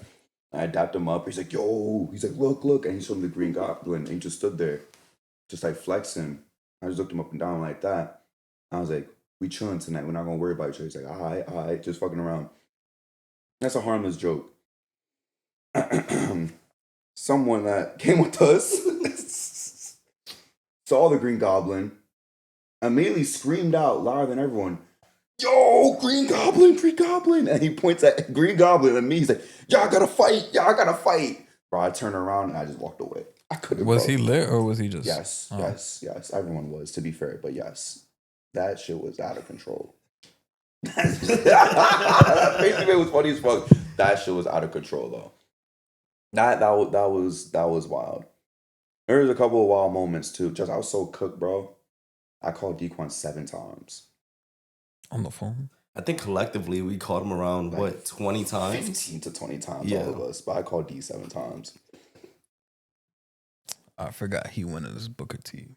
And I dapped him up. He's like, yo. He's like, look. And he showed me the Green Goblin. And he just stood there, just like flexing. I just looked him up and down like that. I was like, we chilling tonight. We're not going to worry about each other. He's like, all right, just fucking around. That's a harmless joke. Someone that came with us saw the Green Goblin, immediately screamed out louder than everyone, yo, Green Goblin. And he points at Green Goblin and me. He's like, y'all gotta fight. Bro, I turned around and I just walked away. I couldn't. Was he lit or was he just? Yes. Everyone was, to be fair, but yes. That shit was out of control. That basically was funny as fuck. That shit was out of control though. That was wild. There was a couple of wild moments too. Just I was so cooked, bro. I called Dequan 7 times. On the phone? I think collectively we called him around, 20 times? 15 to 20 times, yeah. all of us. But I called D 7 times. I forgot he went as Booker T.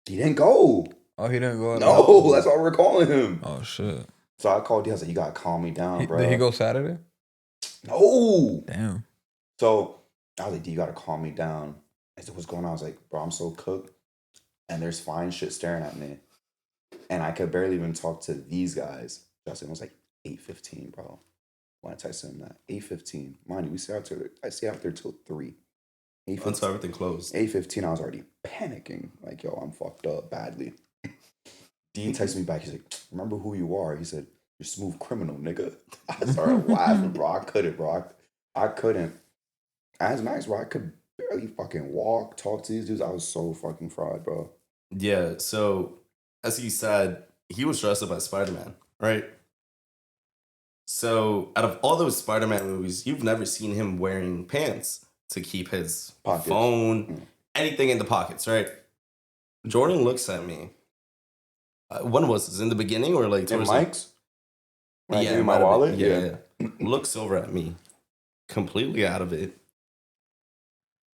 He didn't go. Oh, he didn't go? No, that's why we're calling him. Oh, shit. So I called D. I was like, you gotta calm me down, bro. Did he go Saturday? No. Damn. So I was like, D, you gotta calm me down. I said, what's going on? I was like, bro, I'm so cooked. And there's fine shit staring at me. And I could barely even talk to these guys. Justin was like 8:15, bro. When I texted him that. 8:15. Mind you, I stayed out there till 3. Until everything closed. 8:15, I was already panicking. Like, yo, I'm fucked up badly. Dean texted me back. He's like, remember who you are? He said, you're smooth criminal, nigga. I started laughing, bro. I couldn't, bro. I couldn't. As Max, bro, I could barely fucking walk, talk to these dudes. I was so fucking fried, bro. Yeah, so as he said, he was dressed up as Spider-Man, right? So out of all those Spider-Man movies, you've never seen him wearing pants to keep his phone, anything in the pockets, right? Jordan looks at me. When was this? In the beginning or like in Mike's? When I Yeah, give you might my have wallet? been. Yeah. Looks over at me, completely out of it.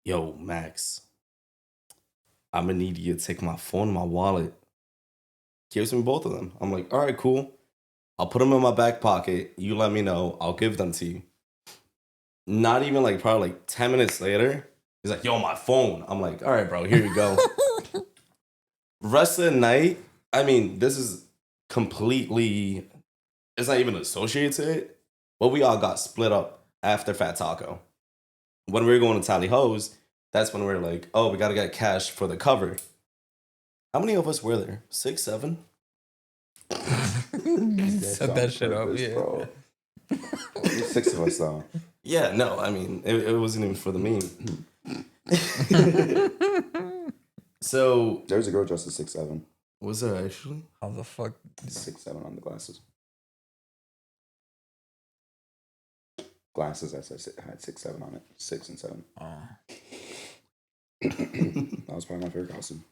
Yo, Max, I'm gonna need you to take my phone and my wallet. Gives me both of them. I'm like, all right, cool. I'll put them in my back pocket. You let me know. I'll give them to you. Not even like probably like 10 minutes later, he's like, yo, my phone. I'm like, all right, bro, here you go. Rest of the night, I mean, this is completely, it's not even associated to it, but we all got split up after Fat Taco. When we were going to Tally Ho's, that's when we were like, oh, we got to get cash for the cover. How many of us were there? 6, 7? Set that shit up, yeah. Bro. There's 6 of us though. Yeah, no, I mean, it wasn't even for the meme. So, There's a girl dressed as 6'7". was there actually? How the fuck? 6'7" on the glasses. Glasses, as I said, had 6'7" on it. 6 and 7. Oh. That was probably my favorite costume.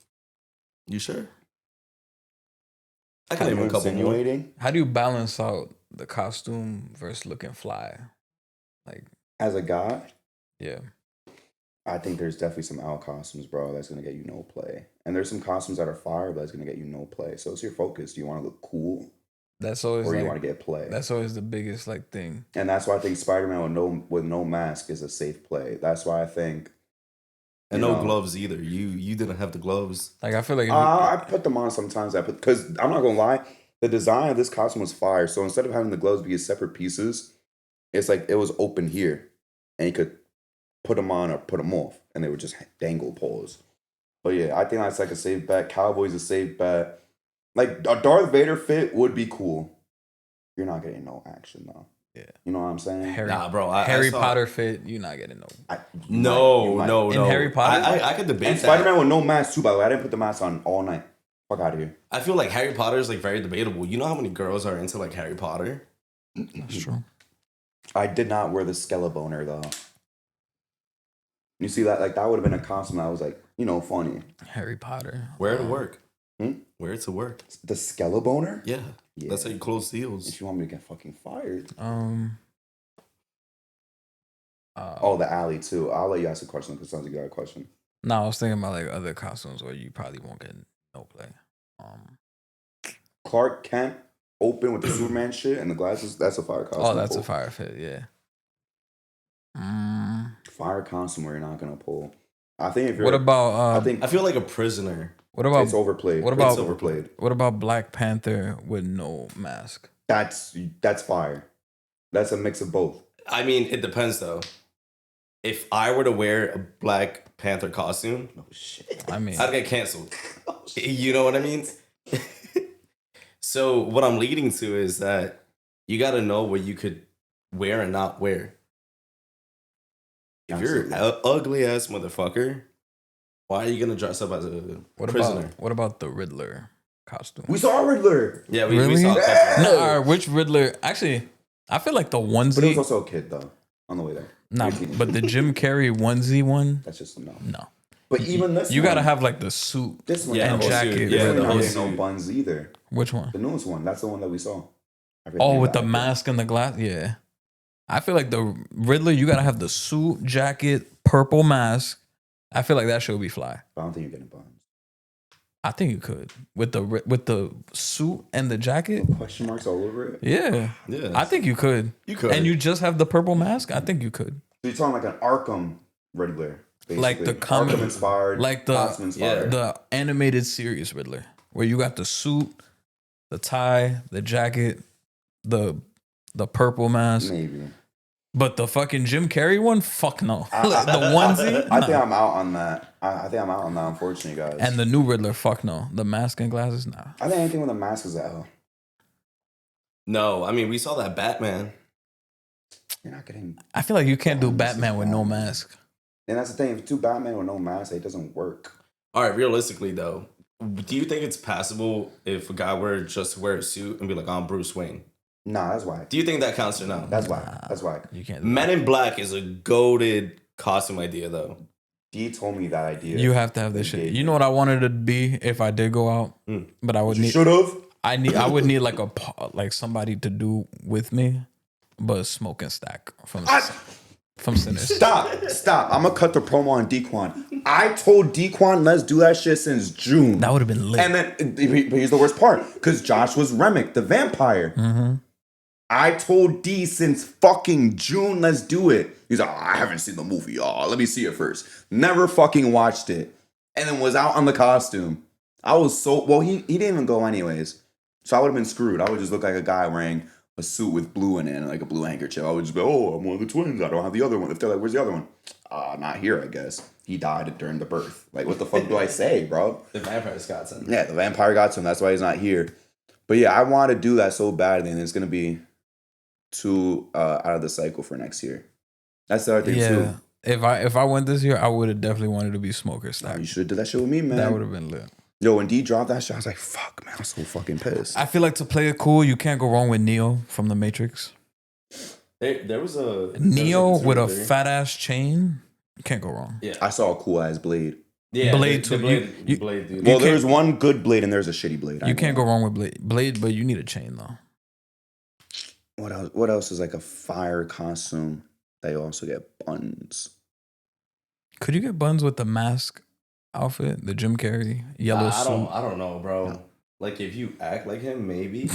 You sure? I can name a couple more. Insinuating. How do you balance out the costume versus looking fly? Like, As a guy, yeah. I think there's definitely some out costumes, bro, that's gonna get you no play. And there's some costumes that are fire, but that's gonna get you no play. So it's your focus. Do you want to look cool, That's always or like, you want to get play? that's always the biggest like thing. And that's why I think Spider-Man with no mask is a safe play. That's why I think. And no gloves either. You didn't have the gloves. Like I feel like if I put them on sometimes. Because I'm not gonna lie, the design of this costume was fire. So instead of having the gloves be separate pieces, it's like it was open here, and you could put them on or put them off, and they were just dangle poles. But yeah, I think that's like a safe bet. Cowboys a safe bet. Like a Darth Vader fit would be cool. You're not getting no action though. Yeah. You know what I'm saying? Nah, bro. Harry I saw, Potter fit, you're not getting no. No. In Harry Potter? I could debate And that. Spider-Man with no mask too, by the way. I didn't put the mask on all night. Fuck out of here. I feel like Harry Potter is like very debatable. You know how many girls are into like Harry Potter? That's true. I did not wear the Skelebaner though. You see that? Like that would have been a costume that was like, funny. Harry Potter. Wear it to work. Hmm? Wear it to work. The Skelebaner? Yeah. Yeah. That's how you close deals. If you want me to get fucking fired. The alley too. I'll let you ask a question because it sounds like you got a question. No, I was thinking about like other costumes where you probably won't get no play. Clark Kent open with the Superman shit and the glasses. That's a fire costume. Oh, that's a fire fit, yeah. Fire costume where you're not gonna pull. I think if you're. What about? I feel like a prisoner. What about? It's overplayed. What about It's overplayed? What about Black Panther with no mask? That's fire. That's a mix of both. I mean, it depends though. If I were to wear a Black Panther costume, Oh shit. I mean, I'd get canceled. You know what I mean? So what I'm leading to is that you got to know what you could wear and not wear. If you're an ugly ass motherfucker, why are you gonna dress up as a prisoner? What about the Riddler costume? We saw Riddler. Yeah, we Really? saw a couple. No, all right, which Riddler? Actually, I feel like the onesie. But it was also a kid though on the way there. No, but the Jim Carrey onesie one. That's just no. No, But even this, you gotta have like the suit. this one. Yeah, and the whole jacket. suit. This Yeah, one the not whole getting no suit. buns either. Which one? The newest one. That's the one that we saw. Oh, with the mask and the glass. Yeah, I feel like the Riddler. You gotta have the suit, jacket, purple mask. I feel like that should be fly. But I don't think you're getting buns. I think you could with the suit and the jacket. Question marks all over it. Yeah, Yeah, I think you could. you could. And you just have the purple mask. I think you could. So you're talking like an Arkham Riddler, basically. Like the comic- Arkham inspired, like the- Batman inspired. The animated series Riddler, where you got the suit, the tie, the jacket, the purple mask. Maybe. But the fucking Jim Carrey one, fuck no. I- Like, the onesie, I nah. think I'm out on that. I think I'm out on that, unfortunately, guys. And the new Riddler, fuck no. The mask and glasses, nah. I think anything with a mask is a L. No, I mean we saw that Batman. You're not getting. I feel like you can't do Oh, this is Batman with no Batman. mask. And that's the thing. If you do Batman with no mask, it doesn't work. All right, realistically though, do you think it's passable if a guy were just to wear a suit and be like, I'm Bruce Wayne? Nah, that's why. Do you think that counts or no? That's why. That's why. You can't do Men that. in Black is a goated costume idea though. D told me that idea. You have to have this shit. You know what I wanted to be if I did go out? Mm. But I would You need should have. I would need like somebody to do with me, but a smoking stack from Sinners. Stop. I'm gonna cut the promo on Dequan. I told Dequan let's do that shit since June. That would have been lit. And then, but here's the worst part, because Josh was Remick, the vampire. Mm-hmm. I told D since fucking June, let's do it. He's like, I haven't seen the movie. Oh, let me see it first. Never fucking watched it. And then was out on the costume. I was he didn't even go anyways. So I would have been screwed. I would just look like a guy wearing a suit with blue in it and like a blue handkerchief. I would just be, I'm one of the twins. I don't have the other one. If they're like, where's the other one? Not here, I guess. He died during the birth. Like, what the fuck do I say, bro? The vampire's got some. Yeah, the vampire got to him. That's why he's not here. But yeah, I want to do that so badly, and it's gonna be too out of the cycle for next year. That's the other thing too. If I went this year, I would have definitely wanted to be smoker Nah, stack. you should have did that shit with me, man. That would have been lit. Yo, when D dropped that shit, I was like, fuck, man, I'm so fucking pissed. I feel like to play it cool, you can't go wrong with Neo from The Matrix. There was a Neo with a fat ass chain. You can't go wrong. Yeah, I saw a cool ass blade. yeah. Blade the too. Blade, dude. Well, there's one good blade and there's a shitty blade. You can't go wrong with Blade, but you need a chain though. What else? What else is like a fire costume that you also get buns? Could you get buns with the mask outfit, the Jim Carrey yellow suit? I don't know, bro. No. Like if you act like him, maybe.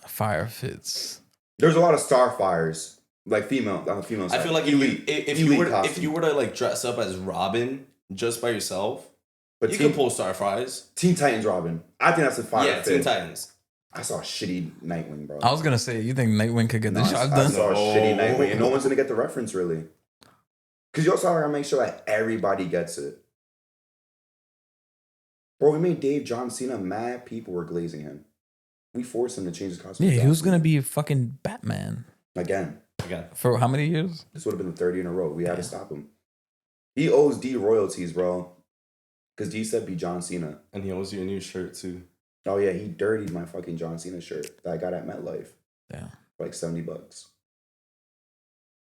Fire fits. There's a lot of Starfires, like female. I feel like if you were to like dress up as Robin just by yourself, but you can pull Starfires. Teen Titans Robin. I think that's a fire fit. Teen Titans. I saw a shitty Nightwing, bro. I was gonna say, you think Nightwing could get the job I done? saw a shitty Nightwing, and no one's gonna get the reference really. Because you also gotta make sure that everybody gets it. Bro, we made Dave John Cena mad. People were glazing him. We forced him to change his costume. Yeah, he was gonna be fucking Batman Again. for how many years? This would have been the 30 in a row. We had to stop him. He owes D royalties, bro. Because D said be John Cena. And he owes you a new shirt too. Oh yeah, he dirtied my fucking John Cena shirt that I got at MetLife. Yeah. For like $70.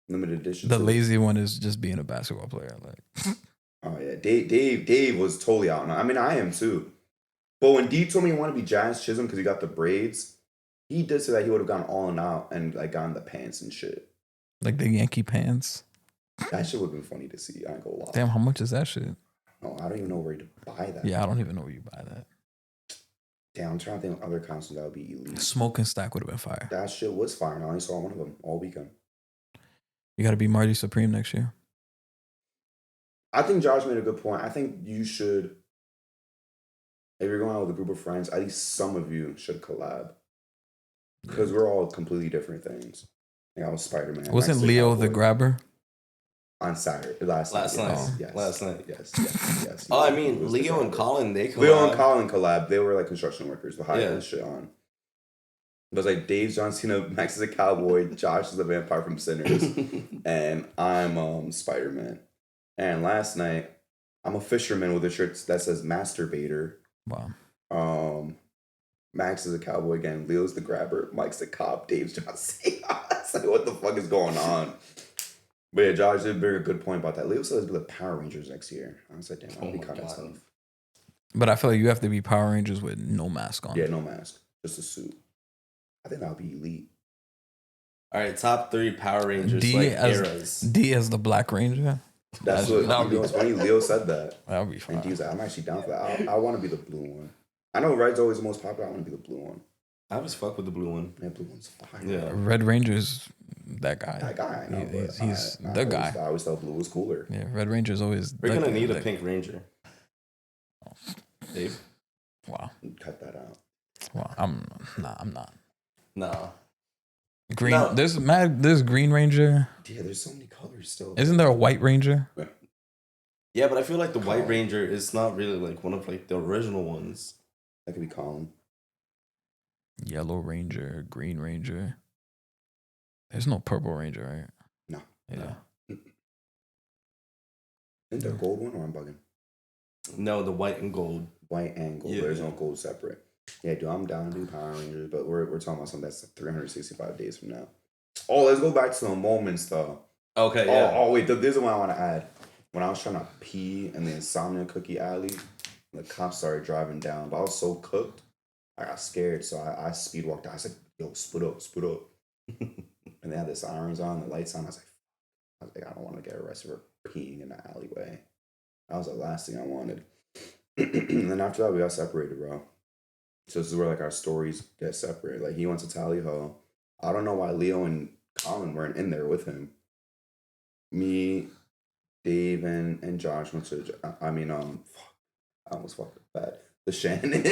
Limited edition. The too. lazy one is just being a basketball player. Like, Oh yeah, Dave was totally out. I mean, I am too. But when D told me he wanted to be Jazz Chisholm because he got the braids, he did say that he would have gone all in out and like gotten the pants and shit. like the Yankee pants. That shit would have been funny to see. I ain't gonna lie. Damn, how much is that shit? Oh, I don't even know where to buy that. Yeah, I don't even know where you buy that. Damn, I'm trying to think of other costumes that would be elite. Smoking stack would have been fire. That shit was fire. And I only saw one of them all weekend. You got to be Marty Supreme next year. I think Josh made a good point. I think you should, if you're going out with a group of friends, at least some of you should collab. Because we're all completely different things. Like I was Spider-Man. Wasn't Leo the grabber? On Saturday. Last night. Yes. Last night. Yes. Oh, I mean, Leo and Colin, they collab. Leo and Colin collab. They were like construction workers. The high this shit on. It was like Dave John Cena, Max is a cowboy, Josh is a vampire from Sinners, and I'm Spider-Man. And last night, I'm a fisherman with a shirt that says masturbator. Wow. Max is a cowboy again. Leo's the grabber. Mike's the cop. Dave's John Cena. It's like, what the fuck is going on? But yeah, Josh did bring a good point about that. Leo said it's be the Power Rangers next year. I was like, damn, that'd be kind of tough. But I feel like you have to be Power Rangers with no mask on. Yeah, no mask. Just a suit. I think that would be elite. All right, top 3 Power Rangers eras. D as the Black Ranger. That's what was funny. Leo said that. That would be fun. And D's like, I'm actually down for that. I want to be the blue one. I know red's always the most popular. I want to be the blue one. I always fuck with the blue one. Man, blue one's fire. Yeah. Red Ranger's that guy. That guy, I know. He's the guy. I always thought blue was cooler. Yeah, Red Ranger's always. We're gonna need a Pink Ranger. Dave. Wow. Cut that out. Wow. I'm not. No. Green. No. There's Green Ranger. Yeah, there's so many colors still. Isn't there a White Ranger? Yeah, but I feel like the White Ranger is not really like one of like the original ones. That could be Colin. Yellow Ranger, Green Ranger. There's no Purple Ranger, right? No. Yeah. Isn't there a gold one or I'm bugging? No, the white and gold. White and gold. Yeah. There's no gold separate. Yeah, dude, I'm down to do Power Rangers, but we're talking about something that's 365 days from now. Oh, let's go back to the moments though. Okay, yeah. Oh, wait, this is what I want to add. When I was trying to pee in the Insomnia Cookie Alley The cops started driving down, but I was so cooked, I got scared, so I speed walked out. I was like, "Yo, split up." And they had the sirens on, the lights on. I was like, I don't want to get arrested for peeing in the alleyway. That was the last thing I wanted. And then after that, we got separated, bro. So this is where like our stories get separated. Like he went to Tally Ho. I don't know why Leo and Colin weren't in there with him. Me, Dave, and Josh went to. I almost fucked up bad. The Shannon.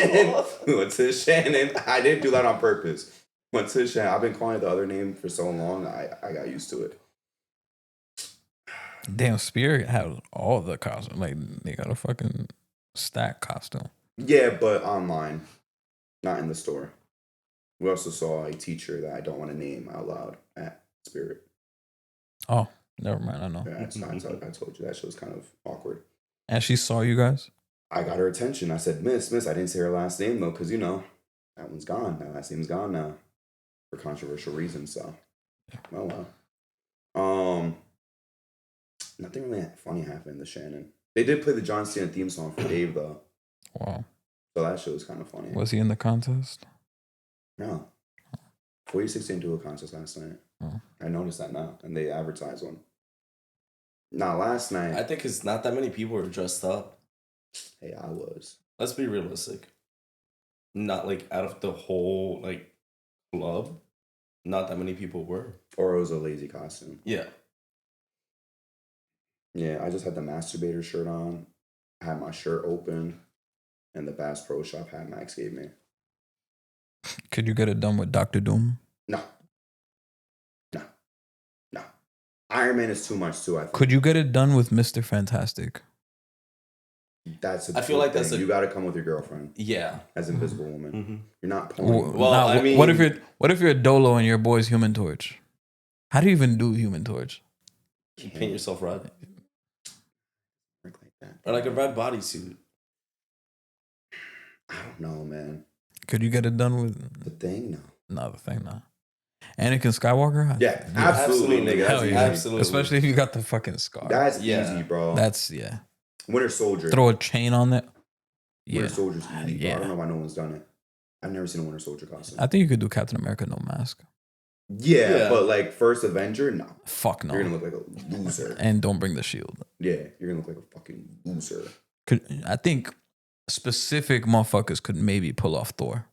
We went to Shannon. I didn't do that on purpose. Went to Shannon. I've been calling it the other name for so long. I got used to it. Damn, Spirit had all the costumes. Like, they got a fucking stack costume. Yeah, but online, not in the store. We also saw a teacher that I don't want to name out loud at Spirit. Oh, never mind. I know. Yeah, I told you that shit was kind of awkward. And she saw you guys? I got her attention. I said, Miss, I didn't say her last name though, because that one's gone. That last name's gone now for controversial reasons. So, oh well. Nothing really funny happened to Shannon. They did play the John Cena theme song for Dave though. Wow. So that shit was kind of funny. Was he in the contest? No. 46 didn't do a contest last night. Oh. I noticed that now, and they advertised one. Not last night. I think it's not that many people were dressed up. Hey, I was. Let's be realistic. Not like out of the whole like club, not that many people were. Or it was a lazy costume. Yeah. Yeah, I just had the masturbator shirt on. I had my shirt open, and the Bass Pro Shop hat Max gave me. Could you get it done with Dr. Doom? No. Iron Man is too much too, I think. Could you get it done with Mr. Fantastic? That's I feel like that's you got to come with your girlfriend. Yeah. As Invisible Woman. Mm-hmm. You're not pulling. Well, I mean, what if you're Dolo and your boy's Human Torch? How do you even do Human Torch? You paint yourself red. Like that. Or like a red bodysuit. I don't know, man. Could you get it done with The Thing? No. No, The Thing, no. Anakin Skywalker? Yeah, absolutely, nigga. Hell That's yeah. easy. Absolutely. Especially if you got the fucking scar. That's easy, bro. That's, yeah. Winter Soldier. Throw a chain on it. Yeah. Winter Soldier's easy, bro. Yeah. I don't know why no one's done it. I've never seen a Winter Soldier costume. I think you could do Captain America no mask. Yeah, but like first Avenger, no. Fuck no. You're gonna look like a loser. And don't bring the shield. Yeah, you're gonna look like a fucking loser. I think specific motherfuckers could maybe pull off Thor.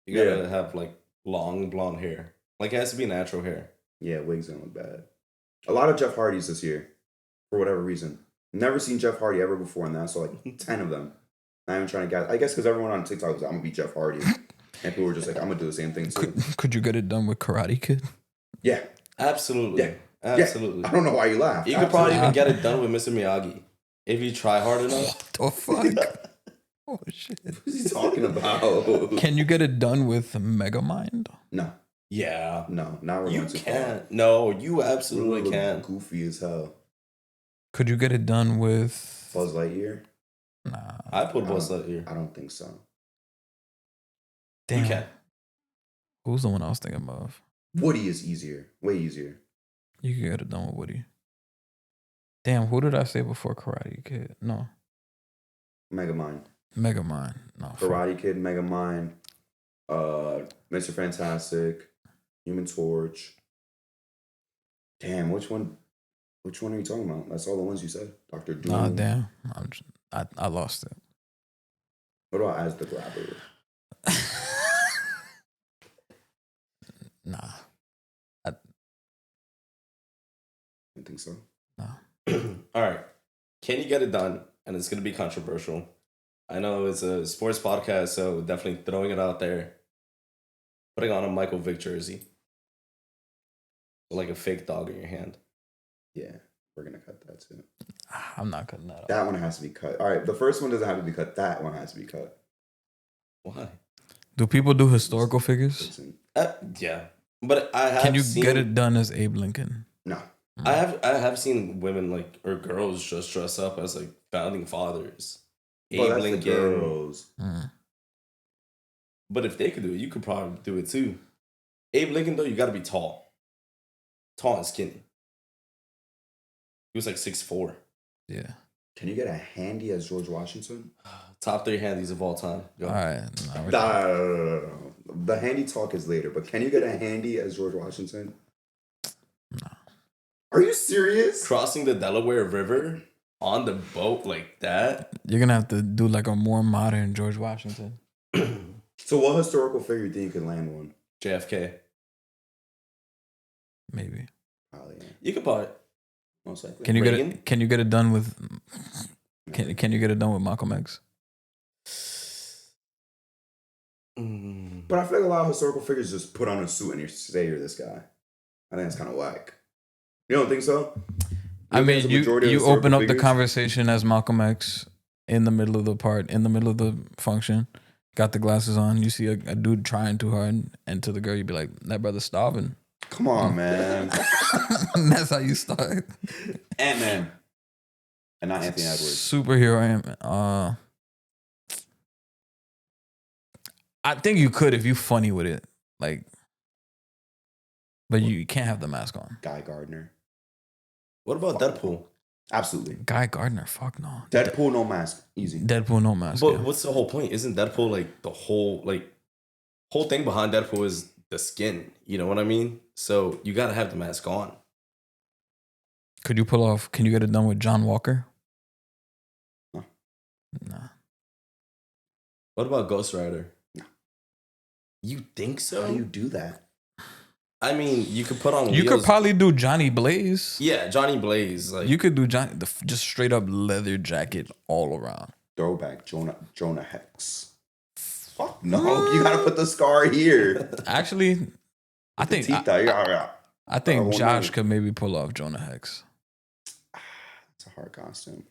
You gotta have like long blonde hair. Like it has to be natural hair. Yeah, wigs gonna look bad. A lot of Jeff Hardys this year, for whatever reason. Never seen Jeff Hardy ever before, and that's like 10 of them. Not even trying to guess. I guess because everyone on TikTok was like, I'm gonna be Jeff Hardy. And people were just like, I'm gonna do the same thing too. Could you get it done with Karate Kid? Yeah. Absolutely. Yeah. Absolutely. Yeah. I don't know why you laugh. You could probably even get it done with Mr. Miyagi. If you try hard enough. What the fuck? Oh shit. What's he talking about? Can you get it done with Megamind? No. Yeah. No, not really. You can't. No, you absolutely can. Goofy as hell. Could you get it done with Buzz Lightyear? Nah. I put Buzz Lightyear. I don't think so. Damn. You can. Who's the one I was thinking of? Woody is easier. Way easier. You could get it done with Woody. Damn, who did I say before Karate Kid? No. Megamind. No. Karate Kid, Megamind, Mr. Fantastic, Human Torch. Damn, which one are you talking about? That's all the ones you said. Dr. Doom. Nah, damn. I lost it. What about As the Grabber? Nah. I don't think so. Nah. All right. Can you get it done? And it's going to be controversial. I know it's a sports podcast, so definitely throwing it out there. Putting on a Michael Vick jersey. Like a fake dog in your hand. Yeah, we're going to cut that too. I'm not cutting that off. That one has to be cut. All right, the first one doesn't have to be cut. That one has to be cut. Why? Do people do historical figures? Yeah. But I have Can you seen, get it done as Abe Lincoln? No. I have seen women like or girls just dress up as like founding fathers. Well, Abe that's Lincoln. the girls. But if they could do it, you could probably do it too. Abe Lincoln though, you gotta be tall. Tall and skinny. He was like 6'4". Yeah. Can you get a handy as George Washington? Top 3 handies of all time. Go. All right. No. The handy talk is later, but can you get a handy as George Washington? No. Are you serious? Crossing the Delaware River on the boat like that? You're going to have to do like a more modern George Washington. So what historical figure do you think you can land one? JFK. Maybe. Probably, yeah. You could buy it. Most likely. Can you Reagan? get it done with Can you get it done with Malcolm X? But I feel like a lot of historical figures just put on a suit and you say you're this guy. I think that's kind of whack. You don't think so? I mean, you open up the figures? Conversation as Malcolm X in the middle of the function, got the glasses on. You see a dude trying too hard, and to the girl, you'd be like, "That brother's starving." Come on, man. That's how you start. Ant-Man. And not Anthony Edwards. Superhero Ant-Man. I think you could if you funny with it, like, but you can't have the mask on. Guy Gardner. What about Deadpool? Absolutely. Guy Gardner, fuck no. Deadpool, no mask. Easy. Deadpool, no mask. But yeah. what's the whole point? Isn't Deadpool like the whole thing behind Deadpool is the skin? You know what I mean? So you gotta have the mask on. Could you pull off? Can you get it done with John Walker? No. Nah. What about Ghost Rider? No. You think so? How do you do that? I mean, you could put on. You wheels. could probably do Johnny Blaze. Yeah, Johnny Blaze. Like You could do just straight up leather jacket all around. Throwback. Jonah Hex. Fuck no. You gotta put the scar here. Actually, I think Oh, Josh no. could maybe pull off Jonah Hex. It's a hard costume.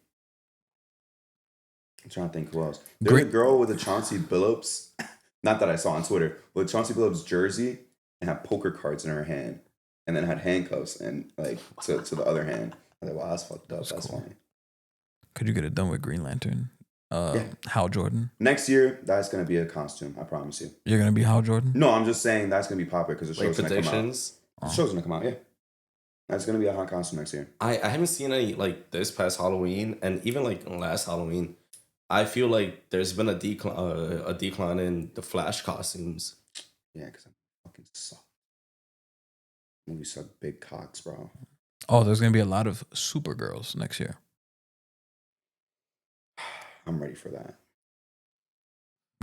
I'm trying to think who else. There's a girl with a Chauncey Billups, not that I saw on Twitter, with a Chauncey Billups jersey and had poker cards in her hand, and then had handcuffs and like to the other hand. I was like, wow, that's fucked up. That's cool. funny. Could you get it done with Green Lantern? Yeah. Hal Jordan. Next year, that's gonna be a costume. I promise you. You're gonna be Hal Jordan? No, I'm just saying that's gonna be popular because the show's gonna come out. predictions. The show's gonna come out. Yeah, that's gonna be a hot costume next year. I haven't seen any like this past Halloween, and even like last Halloween. I feel like there's been a decline in the Flash costumes. Yeah, because I'm fucking suck. You suck big cocks, bro. Oh, there's gonna be a lot of Supergirls next year. I'm ready for that.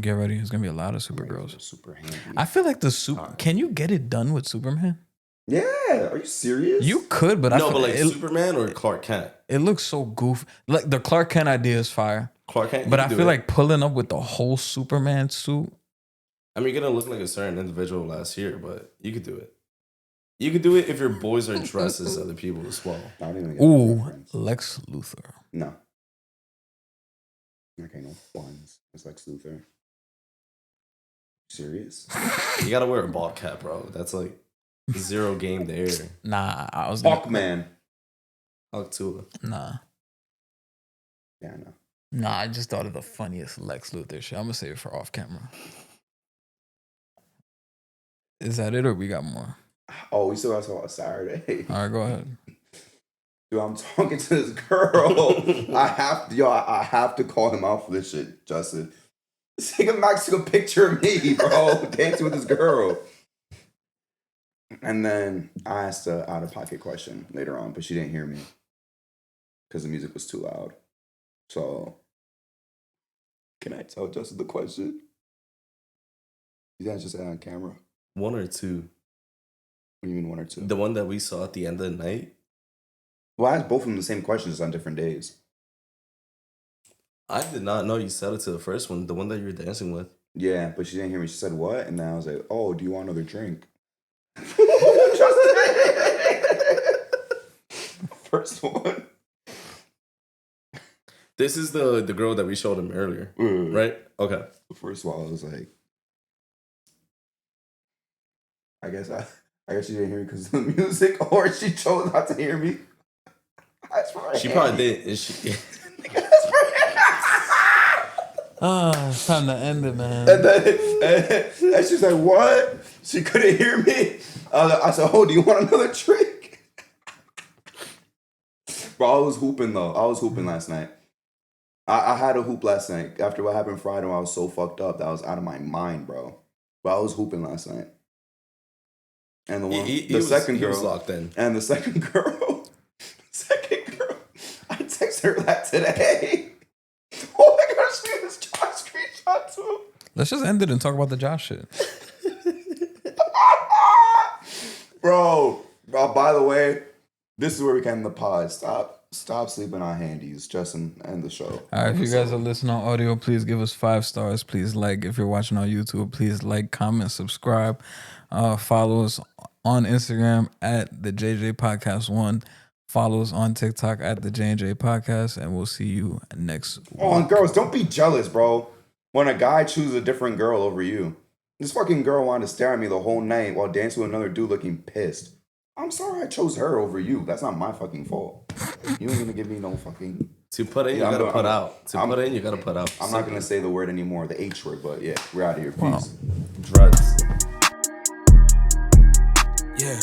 Get ready. There's gonna be a lot of I'm ready for Supergirls. the super handy. I feel like Can you get it done with Superman? Yeah, are you serious? You could, but No, but like Superman or Clark Kent. it looks so goofy. Like the Clark Kent idea is fire, Clark Kent. but I feel like pulling up with the whole Superman suit. I mean, you're gonna look like a certain individual last year, but you could do it. You could do it if your boys are dressed as other people as well. I don't even get the Ooh, reference. Lex Luthor. No. Okay, no ones. It's Lex Luthor. Serious? You gotta wear a ball cap, bro. That's like zero game there. Nah, I was Hawkman. Octula. Nah, Yeah, I know. I just thought of the funniest Lex Luthor shit. I'm gonna save it for off camera. Is that it, or we got more? Oh, we still got to talk about Saturday. All right, go ahead. Dude, I'm talking to this girl. I have to call him out for this shit, Justin. This nigga Max took a picture of me, bro, dancing with this girl. And then I asked a out-of-pocket question later on, but she didn't hear me because the music was too loud. So, can I tell Justin the question? You guys just say it on camera. One or two. What do you mean one or two? The one that we saw at the end of the night. Well, I asked both of them the same questions on different days. I did not know you said it to the first one, the one that you were dancing with. Yeah, but she didn't hear me. She said, what? And then I was like, oh, do you want another drink? First one. This is the girl that we showed him earlier, right? Okay. First of all, I was like, I guess she didn't hear me because of the music, or she chose not to hear me. She probably did. Is she? It's time to end it, man. And she's like, what? She couldn't hear me. I said, oh, do you want another drink? Bro, I was hooping though. I was hooping last night. I had a hoop last night. After what happened Friday, I was so fucked up that I was out of my mind, bro. But I was hooping last night. And the one, He was locked in. And the second girl, I texted her that today. Oh my gosh, see this Josh screenshot too. Let's just end it and talk about the Josh shit. Bro, by the way, this is where we can end the pod. Stop sleeping on handies, Justin, end the show. All right, if you guys are listening on audio, please give us 5 stars. Please like. If you're watching on YouTube, please like, comment, subscribe. Follow us on Instagram at the JJ Podcast 1. Follow us on TikTok at the J&J Podcast, and we'll see you next week. Oh, and girls, don't be jealous, bro. When a guy chooses a different girl over you. This fucking girl wanted to stare at me the whole night while dancing with another dude looking pissed. I'm sorry I chose her over you. That's not my fucking fault. You ain't gonna give me no fucking... To put in, you gotta put out. To put in, you gotta put out. I'm not gonna say the word anymore, the H word, but yeah, we're out of here. Peace. Drugs. Yeah.